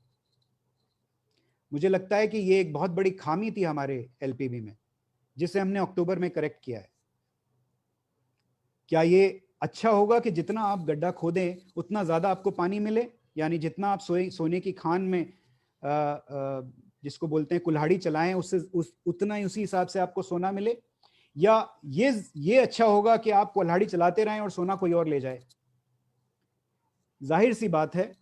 मुझे लगता है कि ये एक बहुत बड़ी खामी थी हमारे एलपीबी में, जिसे हमने अक्टूबर में करेक्ट किया है। क्या ये अच्छा होगा कि जितना आप गड्ढा खोदें उतना ज्यादा आपको पानी मिले? यानी जितना आप सोने की खान में जिसको बोलते हैं कुल्हाड़ी चलाएं, उससे उतना ही उसी हिसाब से आपको सोना मिले? या ये अच्छा होगा कि आप कुल्हाड़ी चलाते रहें और सोना कोई और ले जाए? जाहिर सी बात है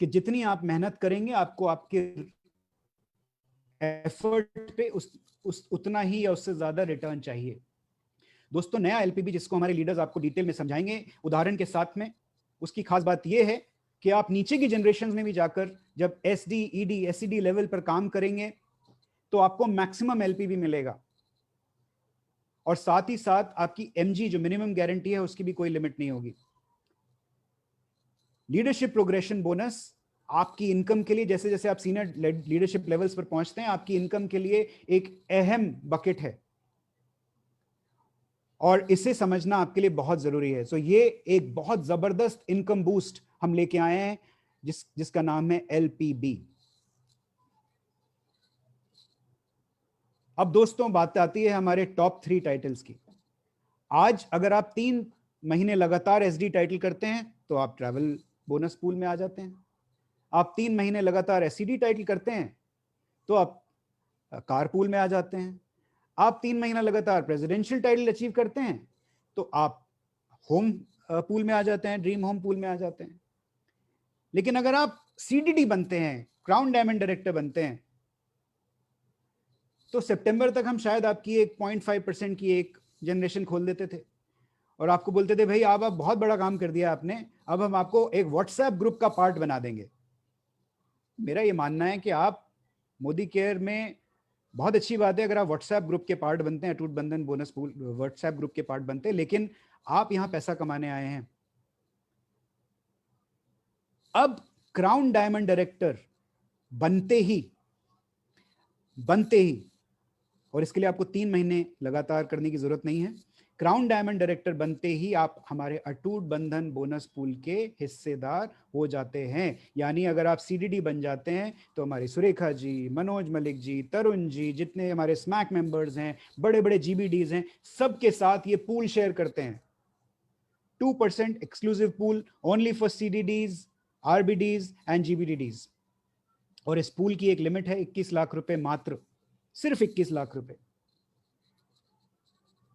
कि जितनी आप मेहनत करेंगे, आपको आपके एफर्ट पे उतना ही या उससे ज्यादा रिटर्न चाहिए। दोस्तों, नया एलपीबी जिसको हमारे लीडर्स आपको डिटेल में समझाएंगे उदाहरण के साथ में, उसकी खास बात यह है कि आप नीचे की जनरेशन में भी जाकर जब एसडी, ईडी, एसईडी लेवल पर काम करेंगे तो आपको मैक्सिमम एलपीबी मिलेगा, और साथ ही साथ आपकी एमजी जो मिनिमम गारंटी है उसकी भी कोई लिमिट नहीं होगी। लीडरशिप प्रोग्रेशन बोनस आपकी इनकम के लिए, जैसे जैसे आप सीनियर लीडरशिप लेवल्स पर पहुंचते हैं, आपकी इनकम के लिए एक अहम बकेट है, और इसे समझना आपके लिए बहुत जरूरी है। सो ये एक बहुत जबरदस्त इनकम बूस्ट हम लेके आए हैं जिसका नाम है एलपीबी। अब दोस्तों, बात आती है हमारे टॉप 3 टाइटल्स की। आज अगर आप 3 महीने लगातार एसडी टाइटल करते हैं तो आप ट्रैवल बोनस पूल में आ जाते हैं। आप 3 महीने लगातार एससीडी टाइटल करते हैं तो आप कार पूल में आ जाते हैं। आप 3 महीना लगातार प्रेसिडेंशियल टाइटल अचीव करते हैं तो आप होम पूल में आ जाते हैं, ड्रीम होम पूल में आ जाते हैं। लेकिन अगर आप सीडीडी बनते हैं, क्राउन डायमंड डायरेक्टर बनते हैं, तो सितंबर तक हम शायद आपकी एक 0.5% की एक जनरेशन खोल देते थे और आपको बोलते थे भाई आप बहुत बड़ा काम कर दिया आपने, अब हम आपको एक व्हाट्सएप ग्रुप का पार्ट बना देंगे। मेरा ये मानना है कि आप मोदी केयर में, बहुत अच्छी बात है अगर आप व्हाट्सएप ग्रुप के पार्ट बनते हैं, अटूट बंधन बोनस पूल व्हाट्सएप ग्रुप के पार्ट बनते हैं, लेकिन आप यहां पैसा कमाने आए हैं। अब क्राउन डायमंड डायरेक्टर बनते ही, और इसके लिए आपको 3 महीने लगातार करने की जरूरत नहीं है, क्राउन डायमंड डायरेक्टर बनते ही आप हमारे अटूट बंधन बोनस पूल के हिस्सेदार हो जाते हैं। यानी अगर आप सीडीडी बन जाते हैं तो हमारी सुरेखा जी, मनोज मलिक जी, तरुण जी, जितने हमारे स्मैक मेंबर्स हैं, बड़े बड़े जीबीडीज हैं, सबके साथ ये पूल शेयर करते हैं। 2% exclusive pool only for CDDs, RBDs and GBDs. और इस पूल की एक लिमिट है 21 लाख रुपए मात्र, सिर्फ 21 लाख रुपए,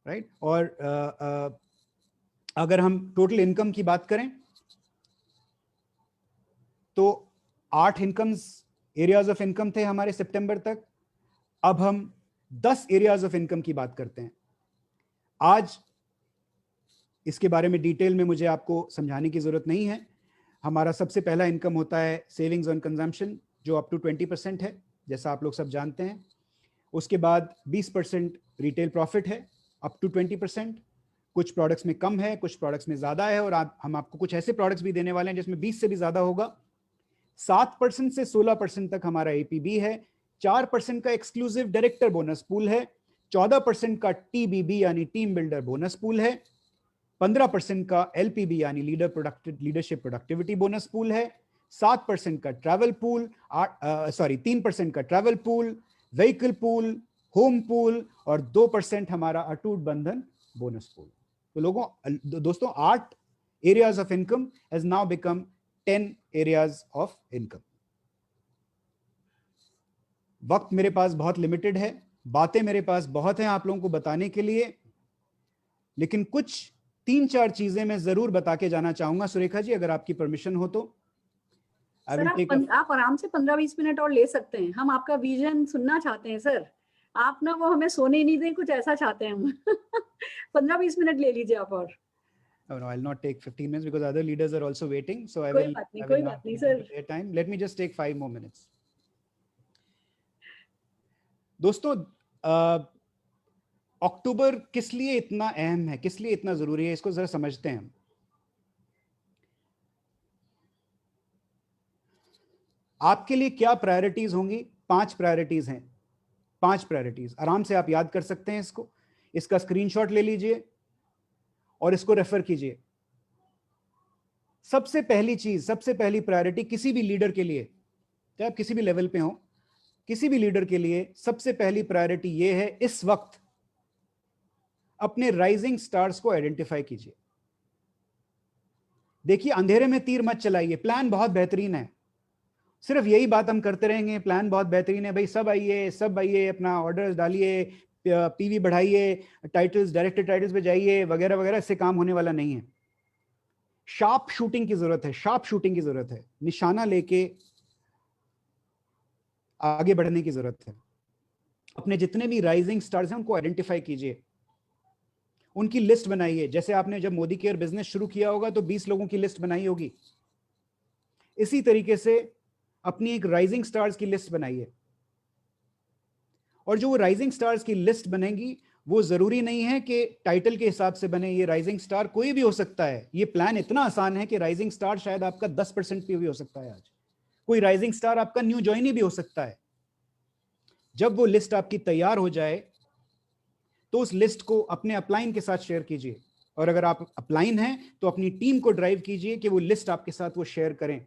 राइट। और अगर हम टोटल इनकम की बात करें तो 8 इनकम्स एरियाज ऑफ इनकम थे हमारे सितंबर तक। अब हम 10 एरियाज ऑफ इनकम की बात करते हैं। आज इसके बारे में डिटेल में मुझे आपको समझाने की जरूरत नहीं है। हमारा सबसे पहला इनकम होता है सेविंग्स ऑन कंजम्पशन, जो अप टू 20% है, जैसा आप लोग सब जानते हैं। उसके बाद 20% रिटेल प्रॉफिट है, अप टू 20%। कुछ प्रोडक्ट्स में कम है, कुछ प्रोडक्ट्स में ज्यादा है, और हम आपको कुछ ऐसे प्रोडक्ट्स भी देने वाले हैं जिसमें 20 से भी ज्यादा होगा। 7% से 16% तक हमारा एपीबी है। 4% का एक्सक्लूसिव डायरेक्टर बोनस पूल है। 14% का टीबीबी यानी टीम बिल्डर बोनस पूल है। 15% का एलपीबी यानी लीडरशिप प्रोडक्टिविटी बोनस पूल है। 7% का ट्रैवल पूल, 3% का travel pool, vehicle pool, home pool, और 2% हमारा अटूट बंधन बोनस पूल। तो दोस्तों 8 areas of income has now become 10 areas of income. वक्त मेरे पास बहुत लिमिटेड है, बातें मेरे पास बहुत हैं आप लोगों को बताने के लिए, लेकिन कुछ 3-4 चीजें मैं जरूर बता के जाना चाहूंगा। सुरेखा जी, अगर आपकी परमिशन हो तो सर आप आराम से 15-20 मिनट और ले सकते हैं। हम आपका विजन सुनना चाहते हैं सर। आप ना वो हमें सोने नहीं दें, कुछ ऐसा चाहते हैं हम। 15-20 मिनट ले लीजिए आप और। Oh, no, I'll not take 15 minutes because other leaders are also waiting. So I कोई will बात नहीं sir. their time. Let me just take 5 more minutes. दोस्तों, अक्टूबर किस लिए इतना अहम है, किस लिए इतना जरूरी है, इसको जरा समझते हैं हम। आपके लिए क्या प्रायोरिटीज होंगी? 5 प्रायोरिटीज हैं। 5 प्रायोरिटीज आराम से आप याद कर सकते हैं इसको। इसका स्क्रीनशॉट ले लीजिए और इसको रेफर कीजिए। सबसे पहली चीज, सबसे पहली प्रायोरिटी किसी भी लीडर के लिए, चाहे आप किसी भी लेवल पे हो, किसी भी लीडर के लिए सबसे पहली प्रायोरिटी यह है, इस वक्त अपने राइजिंग स्टार्स को आइडेंटिफाई कीजिए। देखिए, अंधेरे में तीर मत चलाइए। प्लान बहुत बेहतरीन है, सिर्फ यही बात हम करते रहेंगे, प्लान बहुत बेहतरीन है भाई, सब आइए, अपना ऑर्डर्स डालिए, पीवी बढ़ाइए, टाइटल्स, डायरेक्टर टाइटल्स पे जाइए, वगैरह वगैरह, इससे काम होने वाला नहीं है। शार्प शूटिंग की जरूरत है, शार्प शूटिंग की जरूरत है, निशाना लेके आगे बढ़ने की जरूरत है। अपने जितने भी राइजिंग स्टार्स हैं उनको आइडेंटिफाई कीजिए, उनकी लिस्ट बनाइए। जैसे आपने जब मोदी केयर बिजनेस शुरू किया होगा तो 20 लोगों की लिस्ट बनाई होगी, इसी तरीके से अपनी एक राइजिंग स्टार्स की लिस्ट बनाइए। और जो वो राइजिंग स्टार्स की लिस्ट बनेगी, वो जरूरी नहीं है कि टाइटल के हिसाब से बने। ये राइजिंग स्टार कोई भी हो सकता है। ये प्लान इतना आसान है कि राइजिंग स्टार शायद आपका 10% भी हो सकता है। आज कोई राइजिंग स्टार आपका न्यू ज्वाइनी भी हो सकता है। जब वो लिस्ट आपकी तैयार हो जाए तो उस लिस्ट को अपने अपलाइन के साथ शेयर कीजिए, और अगर आप अपलाइन हैं तो अपनी टीम को ड्राइव कीजिए कि वो लिस्ट आपके साथ वो शेयर करें।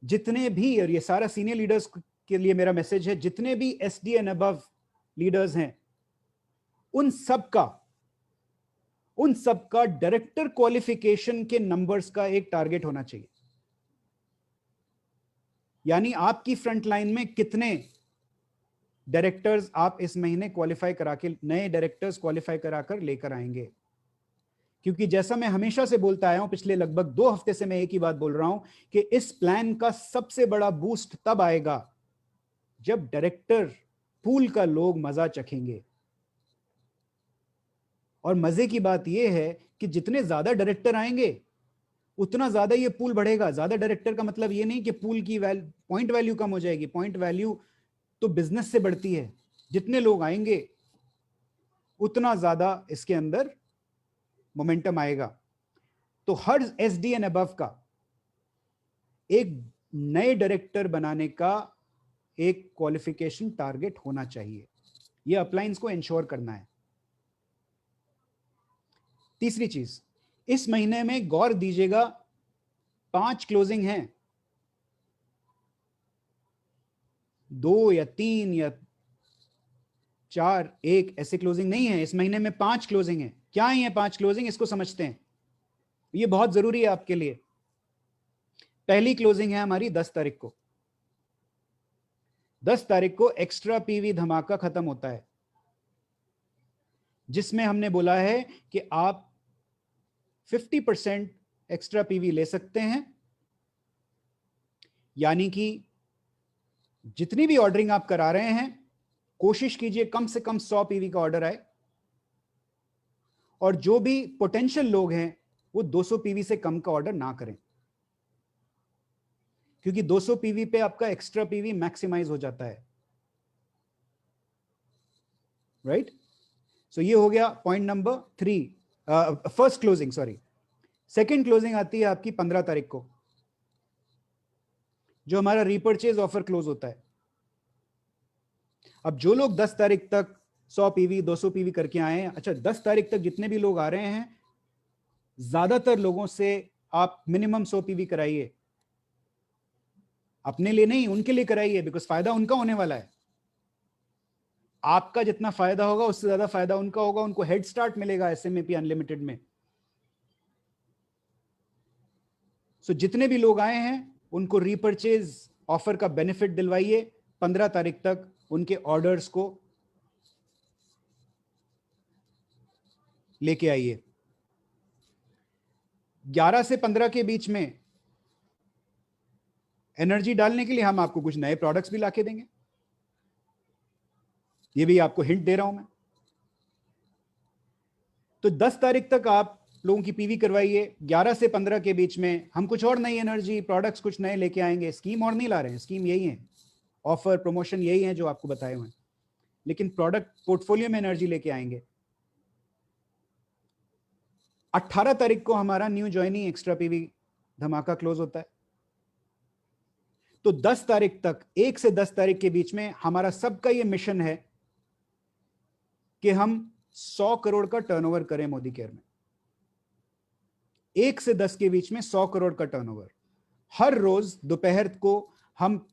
जितने भी, और ये सारा सीनियर लीडर्स के लिए मेरा मैसेज है, जितने भी एसडी एंड अबव लीडर्स हैं, उन सबका डायरेक्टर क्वालिफिकेशन के नंबर्स का एक टारगेट होना चाहिए। यानी आपकी फ्रंट लाइन में कितने डायरेक्टर्स आप इस महीने क्वालिफाई करा के, नए डायरेक्टर्स क्वालिफाई कराकर लेकर आएंगे। क्योंकि जैसा मैं हमेशा से बोलता आया हूं, पिछले लगभग 2 हफ्ते से मैं एक ही बात बोल रहा हूं कि इस प्लान का सबसे बड़ा बूस्ट तब आएगा जब डायरेक्टर पूल का लोग मजा चखेंगे। और मजे की बात यह है कि जितने ज्यादा डायरेक्टर आएंगे उतना ज्यादा ये पूल बढ़ेगा। ज्यादा डायरेक्टर का मतलब ये नहीं कि पूल की पॉइंट वैल्यू कम हो जाएगी। पॉइंट वैल्यू तो बिजनेस से बढ़ती है। जितने लोग आएंगे उतना ज्यादा इसके अंदर मोमेंटम आएगा। तो हर एसडी एंड अबव का एक नए डायरेक्टर बनाने का एक क्वालिफिकेशन टारगेट होना चाहिए। यह अपलाइंस को इंश्योर करना है। तीसरी चीज, इस महीने में गौर दीजिएगा 5 क्लोजिंग हैं, 2 या 3 या 4, 1 ऐसे क्लोजिंग नहीं है। इस महीने में 5 क्लोजिंग है। क्या है ये 5 क्लोजिंग, इसको समझते हैं, ये बहुत जरूरी है आपके लिए। पहली क्लोजिंग है हमारी 10 तारीख को। 10 तारीख को एक्स्ट्रा पीवी धमाका खत्म होता है, जिसमें हमने बोला है कि आप 50% एक्स्ट्रा पीवी ले सकते हैं, यानी कि जितनी भी ऑर्डरिंग आप करा रहे हैं कोशिश कीजिए कम से कम 100 पीवी का ऑर्डर आए, और जो भी पोटेंशियल लोग हैं वो 200 पीवी से कम का ऑर्डर ना करें, क्योंकि 200 पीवी पे आपका एक्स्ट्रा पीवी मैक्सिमाइज हो जाता है, राइट। सो ये हो गया point number 3, first closing. Sorry, second closing आती है आपकी 15 तारीख को, जो हमारा रीपर्चेज ऑफर क्लोज होता है। अब जो लोग 10 तारीख तक 100 पीवी 200 पीवी करके आए हैं, अच्छा 10 तारीख तक जितने भी लोग आ रहे हैं, ज्यादातर लोगों से आप मिनिमम 100 पीवी कराइए, अपने लिए नहीं उनके लिए कराइए, बिकॉज फायदा उनका होने वाला है। आपका जितना फायदा होगा उससे ज्यादा फायदा उनका होगा, उनको हेड स्टार्ट मिलेगा एसएमएपी अनलिमिटेड में। सो जितने भी लोग आए हैं उनको रीपर्चेज ऑफर का बेनिफिट दिलवाइए। 15 तारीख तक उनके ऑर्डर्स को लेके आइए। 11 से 15 के बीच में एनर्जी डालने के लिए हम आपको कुछ नए प्रोडक्ट्स भी लाके देंगे, ये भी आपको हिंट दे रहा हूं मैं। तो 10 तारीख तक आप लोगों की पीवी करवाइए। 11 से 15 के बीच में हम कुछ और नई एनर्जी प्रोडक्ट्स कुछ नए लेके आएंगे। स्कीम और नहीं ला रहे हैं, स्कीम यही है, ऑफर प्रमोशन यही है जो आपको बताए हुए हैं, लेकिन प्रोडक्ट पोर्टफोलियो में एनर्जी लेके आएंगे। 18 तारीख को हमारा न्यू ज्वाइनिंग एक्स्ट्रा पीवी धमाका क्लोज होता है। तो 10 तारीख तक, 1 से 10 तारीख के बीच में हमारा सबका यह मिशन है कि हम 100 करोड़ का टर्नओवर करें मोदी केयर में। 1 से 10 के बीच में 100 करोड़ का टर्नओवर। हर रोज दोपहर को हम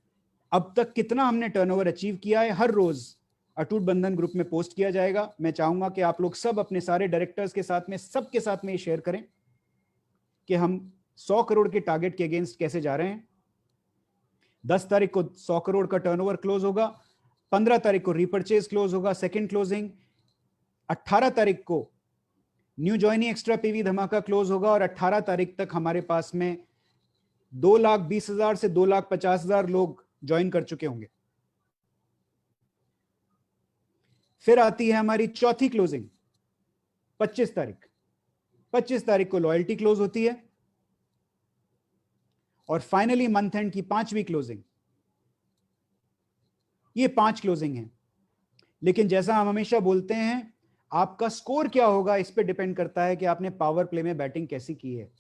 अब तक कितना हमने टर्नओवर अचीव किया है, हर रोज अटूट बंधन ग्रुप में पोस्ट किया जाएगा। मैं चाहूंगा कि आप लोग सब अपने सारे डायरेक्टर्स के साथ में, सबके साथ में ये शेयर करें कि हम 100 करोड़ के टारगेट के अगेंस्ट कैसे जा रहे हैं। 10 तारीख को 100 करोड़ का टर्नओवर क्लोज होगा, 15 तारीख को रीपर्चेज क्लोज होगा, सेकेंड क्लोजिंग। 18 तारीख को न्यू ज्वाइनिंग एक्स्ट्रा पीवी धमाका क्लोज होगा, और 18 तारीख तक हमारे पास में 2,20,000 से 2,50,000 लोग ज्वाइन कर चुके होंगे। फिर आती है हमारी चौथी क्लोजिंग 25 तारीख। 25 तारीख को लॉयल्टी क्लोज होती है, और फाइनली मंथ एंड की 5वीं क्लोजिंग। ये 5 क्लोजिंग है, लेकिन जैसा हम हमेशा बोलते हैं, आपका स्कोर क्या होगा इस पे डिपेंड करता है कि आपने पावर प्ले में बैटिंग कैसी की है।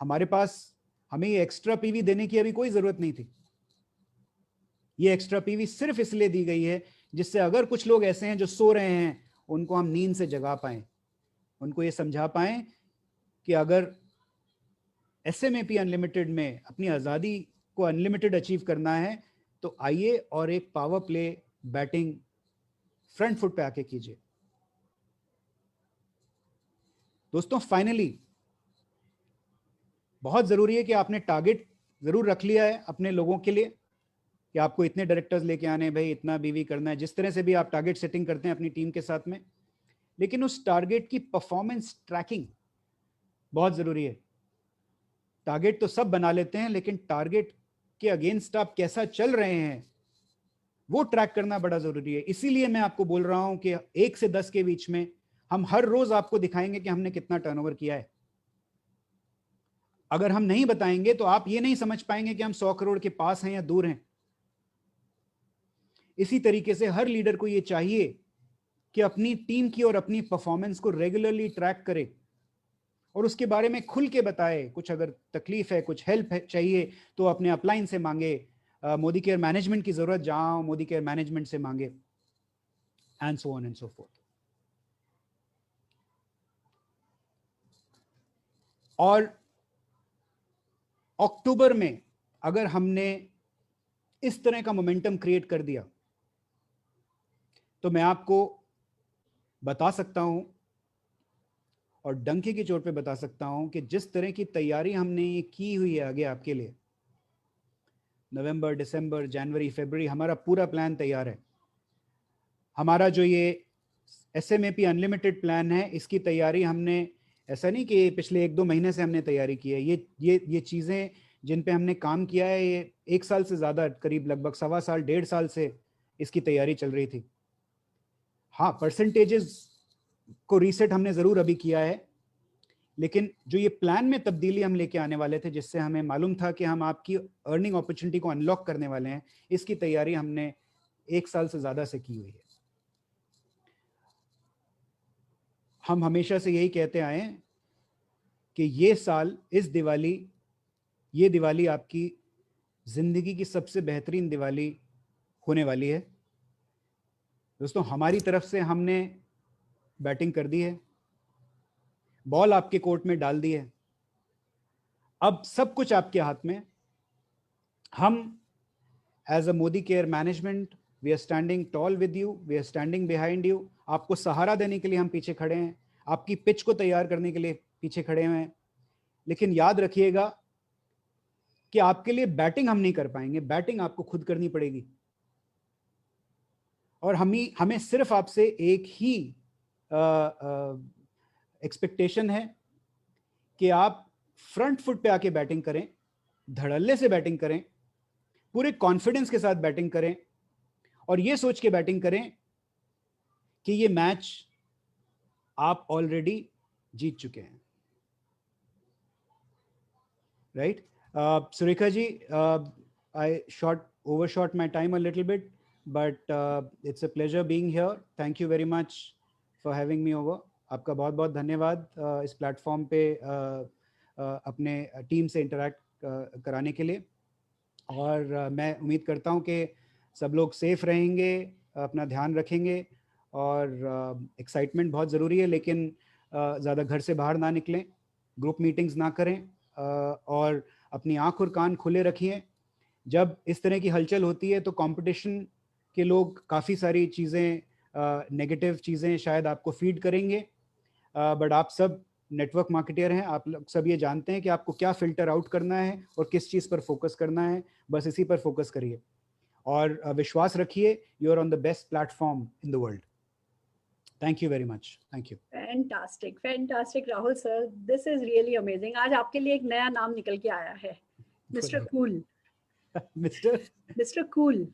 हमारे पास, हमें ये एक्स्ट्रा पीवी देने की अभी कोई जरूरत नहीं थी। ये एक्स्ट्रा पीवी सिर्फ इसलिए दी गई है जिससे अगर कुछ लोग ऐसे हैं जो सो रहे हैं, उनको हम नींद से जगा पाएं, उनको ये समझा पाएं कि अगर एसएमएपी अनलिमिटेड में अपनी आजादी को अनलिमिटेड अचीव करना है तो आइए और एक power play batting front foot पे आके कीजिए। दोस्तों, फाइनली बहुत जरूरी है कि आपने टारगेट जरूर रख लिया है अपने लोगों के लिए कि आपको इतने डायरेक्टर्स लेके आने, भाई इतना बीवी करना है, जिस तरह से भी आप टारगेट सेटिंग करते हैं अपनी टीम के साथ में, लेकिन उस टारगेट की परफॉर्मेंस ट्रैकिंग बहुत जरूरी है। टारगेट तो सब बना लेते हैं, लेकिन टारगेट के अगेंस्ट आप कैसा चल रहे हैं वो ट्रैक करना बड़ा जरूरी है। इसीलिए मैं आपको बोल रहा हूं कि 1 से 10 के बीच में हम हर रोज आपको दिखाएंगे कि हमने कितना टर्नओवर किया है। अगर हम नहीं बताएंगे तो आप ये नहीं समझ पाएंगे कि हम 100 करोड़ के पास हैं या दूर हैं। इसी तरीके से हर लीडर को ये चाहिए कि अपनी टीम की और अपनी परफॉर्मेंस को रेगुलरली ट्रैक करे और उसके बारे में खुल के बताए। कुछ अगर तकलीफ है, कुछ हेल्प है चाहिए, तो अपने अपलाइन से मांगे, मोदी केयर मैनेजमेंट की जरूरत जहां मोदी केयर मैनेजमेंट से मांगे, and so on and so fourth. और अक्टूबर में अगर हमने इस तरह का मोमेंटम क्रिएट कर दिया तो मैं आपको बता सकता हूं और डंके की चोट पे बता सकता हूं कि जिस तरह की तैयारी हमने ये की हुई है आगे आपके लिए, नवंबर, दिसंबर, जनवरी, फरवरी, हमारा पूरा प्लान तैयार है। हमारा जो ये SMAP अनलिमिटेड प्लान है, इसकी तैयारी हमने, ऐसा नहीं कि पिछले 1-2 महीने से हमने तैयारी की है, ये चीज़ें जिन पे हमने काम किया है, ये 1 साल से ज़्यादा, करीब लगभग 1.25 साल, 1.5 साल से इसकी तैयारी चल रही थी। हाँ, परसेंटेजेस को रीसेट हमने ज़रूर अभी किया है, लेकिन जो ये प्लान में तब्दीली हम लेके आने वाले थे, जिससे हमें मालूम था कि हम आपकी अर्निंग अपॉर्चुनिटी को अनलॉक करने वाले हैं, इसकी तैयारी हमने 1 साल से ज़्यादा से की हुई है। हम हमेशा से यही कहते आए हैं कि ये साल, ये दिवाली आपकी जिंदगी की सबसे बेहतरीन दिवाली होने वाली है। दोस्तों, हमारी तरफ से हमने बैटिंग कर दी है, बॉल आपके कोर्ट में डाल दी है, अब सब कुछ आपके हाथ में। हम as a Modicare management, we are standing tall with you, we are standing behind you. आपको सहारा देने के लिए हम पीछे खड़े हैं, आपकी पिच को तैयार करने के लिए पीछे खड़े हुए हैं। लेकिन याद रखिएगा कि आपके लिए बैटिंग हम नहीं कर पाएंगे, बैटिंग आपको खुद करनी पड़ेगी। और हमें सिर्फ आपसे एक ही एक्सपेक्टेशन है कि आप फ्रंट फुट पे आके बैटिंग करें, धड़ल्ले से बैटिंग करें, पूरे कॉन्फिडेंस के साथ बैटिंग करें, और ये सोच के बैटिंग करें कि ये मैच आप ऑलरेडी जीत चुके हैं। Right? Surekha ji, I overshot my time a little bit, but it's a pleasure being here. Thank you very much for having me over. आपका बहुत बहुत धन्यवाद इस प्लेटफॉर्म पे अपने टीम से इंटरेक्ट कराने के लिए। और मैं उम्मीद करता हूँ कि सब लोग सेफ रहेंगे, अपना ध्यान रखेंगे, और एक्साइटमेंट बहुत ज़रूरी है, लेकिन ज़्यादा घर से बाहर ना निकलें, ग्रुप मीटिंग्स ना करें, और अपनी आँख और कान खुले रखिए। जब इस तरह की हलचल होती है तो कंपटीशन के लोग काफ़ी सारी चीज़ें, नेगेटिव चीज़ें शायद आपको फीड करेंगे, बट आप सब नेटवर्क मार्केटर हैं, आप लोग सब ये जानते हैं कि आपको क्या फ़िल्टर आउट करना है और किस चीज़ पर फोकस करना है। बस इसी पर फोकस करिए और विश्वास रखिए, you are on the best platform in the world. Thank you very much. Thank you. Fantastic, fantastic Rahul sir, this is really amazing. आज आपके लिए एक नया नाम निकल के आया है, mister cool. Mister cool.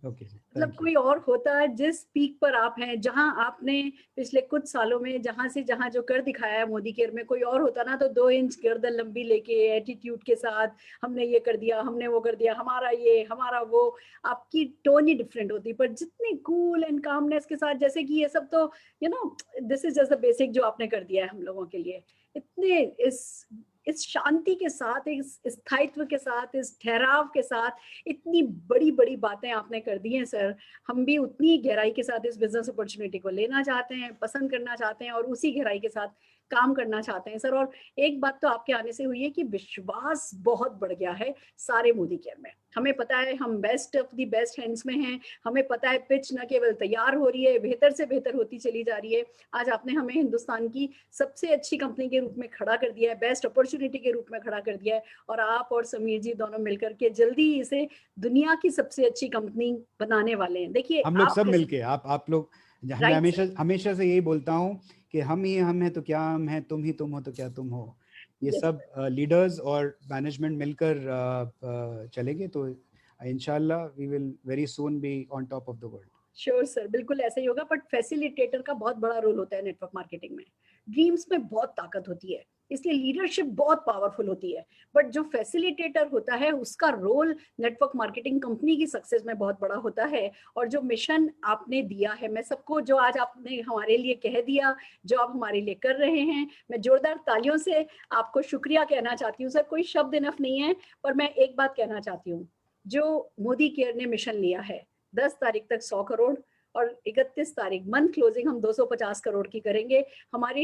Okay, मतलब कोई और होता है जिस पीक पर आप हैं, जहां आपने पिछले कुछ सालों में जहां जो कर दिखाया है मोदी केयर में, कोई और होता ना तो 2 इंच गर्दन लंबी लेके एटीट्यूड के साथ हमने ये कर दिया, हमने वो कर दिया, हमारा ये, हमारा वो, आपकी टोन ही डिफरेंट होती। पर जितने कूल एंड कामनेस के साथ, जैसे कि ये सब तो this is just the basic जो आपने कर दिया है हम लोगों के लिए, इतने इस शांति के साथ, इस स्थायित्व के साथ, इस ठहराव के साथ, इतनी बड़ी बड़ी बातें आपने कर दी हैं सर। हम भी उतनी गहराई के साथ इस बिजनेस अपॉर्चुनिटी को लेना चाहते हैं, पसंद करना चाहते हैं, और उसी गहराई के साथ काम करना चाहते हैं सर। और एक बात तो आपके आने से हुई है कि विश्वास बहुत बढ़ गया है सारे मोदी केयर में। हमें पता है हम best of the best hands में हैं, हमें पता है पिच न केवल तैयार हो रही है, बेहतर से बेहतर होती चली जा रही है। आज आपने हमें हिंदुस्तान की सबसे अच्छी कंपनी के रूप में खड़ा कर दिया है, बेस्ट अपॉर्चुनिटी के रूप में खड़ा कर दिया है, और आप और समीर जी दोनों मिलकर के जल्दी ही इसे दुनिया की सबसे अच्छी कंपनी बनाने वाले हैं। देखिए, हम लोग सब मिलके, आप लोग, मैं हमेशा से यही बोलता हूँ कि हम ही हम हैं तो क्या हम हैं, तुम ही तुम हो तो क्या तुम हो। ये सब लीडर्स और मैनेजमेंट मिलकर चलेंगे तो इंशाल्लाह we will very soon be on top of the world. Sure sir, बिल्कुल ऐसे ही होगा। बट फैसिलिटेटर का बहुत बड़ा रोल होता है नेटवर्क मार्केटिंग में। ड्रीम्स में बहुत ताकत होती है, इसलिए लीडरशिप बहुत पावरफुल होती है, बट जो फैसिलिटेटर होता है उसका रोल नेटवर्क मार्केटिंग कंपनी की सक्सेस में बहुत बड़ा होता है। और जो मिशन आपने दिया है, मैं सबको, जो आज आपने हमारे लिए कह दिया, जो आप हमारे लिए कर रहे हैं, मैं जोरदार तालियों से आपको शुक्रिया कहना चाहती हूँ सर। कोई शब्द इनफ नहीं है, पर मैं एक बात कहना चाहती हूँ, जो मोदी केयर ने मिशन लिया है 10 तारीख तक 100 करोड़ और 31 तारीख मंथ क्लोजिंग हम 250 करोड़ की करेंगे। हमारी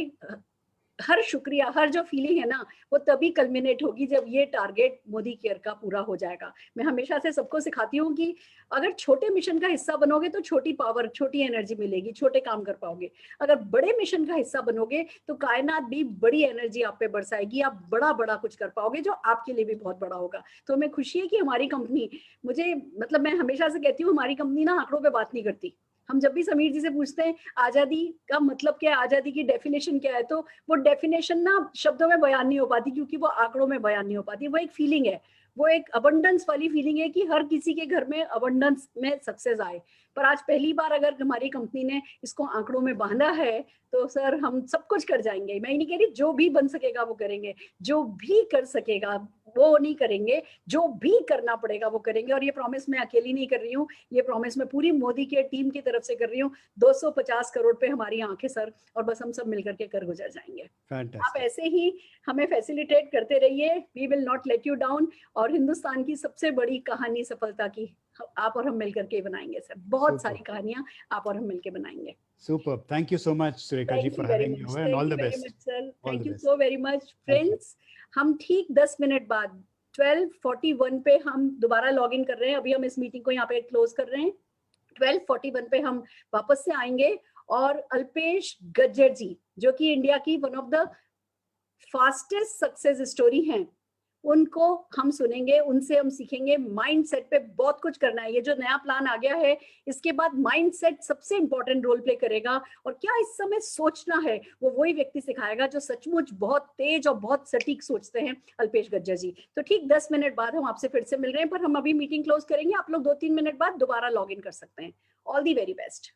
हर शुक्रिया, हर जो फीलिंग है ना, वो तभी कल्मिनेट होगी जब ये टारगेट मोदी केयर का पूरा हो जाएगा। मैं हमेशा से सबको सिखाती हूँ कि अगर छोटे मिशन का हिस्सा बनोगे तो छोटी पावर, छोटी एनर्जी मिलेगी, छोटे काम कर पाओगे। अगर बड़े मिशन का हिस्सा बनोगे तो कायनात भी बड़ी एनर्जी आप पे बरसाएगी, आप बड़ा बड़ा कुछ कर पाओगे जो आपके लिए भी बहुत बड़ा होगा। तो हमें खुशी है कि हमारी कंपनी, मुझे मतलब मैं हमेशा से कहती हूँ हमारी कंपनी ना आंकड़ों पे बात नहीं करती। हम जब भी समीर जी से पूछते हैं आजादी का मतलब क्या है, आजादी की डेफिनेशन क्या है, तो वो डेफिनेशन ना शब्दों में बयान नहीं हो पाती, क्योंकि वो आंकड़ों में बयान नहीं हो पाती। वो एक फीलिंग है, वो एक अबंडेंस वाली फीलिंग है कि हर किसी के घर में अबंडेंस में सक्सेस आए। पर आज पहली बार अगर हमारी कंपनी ने इसको आंकड़ों में बांधा है तो सर हम सब कुछ कर जाएंगे। मैं ये नहीं कह रही जो भी बन सकेगा वो करेंगे, जो भी कर सकेगा वो नहीं करेंगे, जो भी करना पड़ेगा वो करेंगे। और ये प्रॉमिस मैं अकेली नहीं कर रही हूँ, ये प्रॉमिस मैं पूरी मोदी के टीम की तरफ से कर रही हूँ। 250 करोड़ पे हमारी आंखें सर, और बस हम सब मिलकर के कर गुजर जाएंगे। आप ऐसे ही हमें फैसिलिटेट करते रहिए, we will not let you down. और हिंदुस्तान की सबसे बड़ी कहानी सफलता की आप और हम मिलकर के बनाएंगे सर। बहुत सारी कहानियां आप और हम मिलकर बनाएंगे। Superb. Thank you so much, Sureka ji, thank for you very having me much, over, and thank all you the very best. Much sir, All thank the you best. So very much Thank you. Friends. हम ठीक 10 minute बाद 12:41 पे हम दोबारा log in कर रहे हैं। अभी हम इस मीटिंग को यहाँ पे क्लोज कर रहे हैं। 12:41 पे हम वापस से आएंगे और अल्पेश गज्जर जी, जो कि इंडिया की one of the fastest success story हैं, उनको हम सुनेंगे, उनसे हम सीखेंगे। माइंडसेट पे बहुत कुछ करना है। ये जो नया प्लान आ गया है, इसके बाद माइंडसेट सबसे इंपॉर्टेंट रोल प्ले करेगा। और क्या इस समय सोचना है, वो वही व्यक्ति सिखाएगा जो सचमुच बहुत तेज और बहुत सटीक सोचते हैं, अल्पेश गज्जर जी। तो ठीक 10 मिनट बाद हम आपसे फिर से मिल रहे हैं, पर हम अभी मीटिंग क्लोज करेंगे। आप लोग 2-3 मिनट बाद दोबारा लॉग इन कर सकते हैं। All the very best.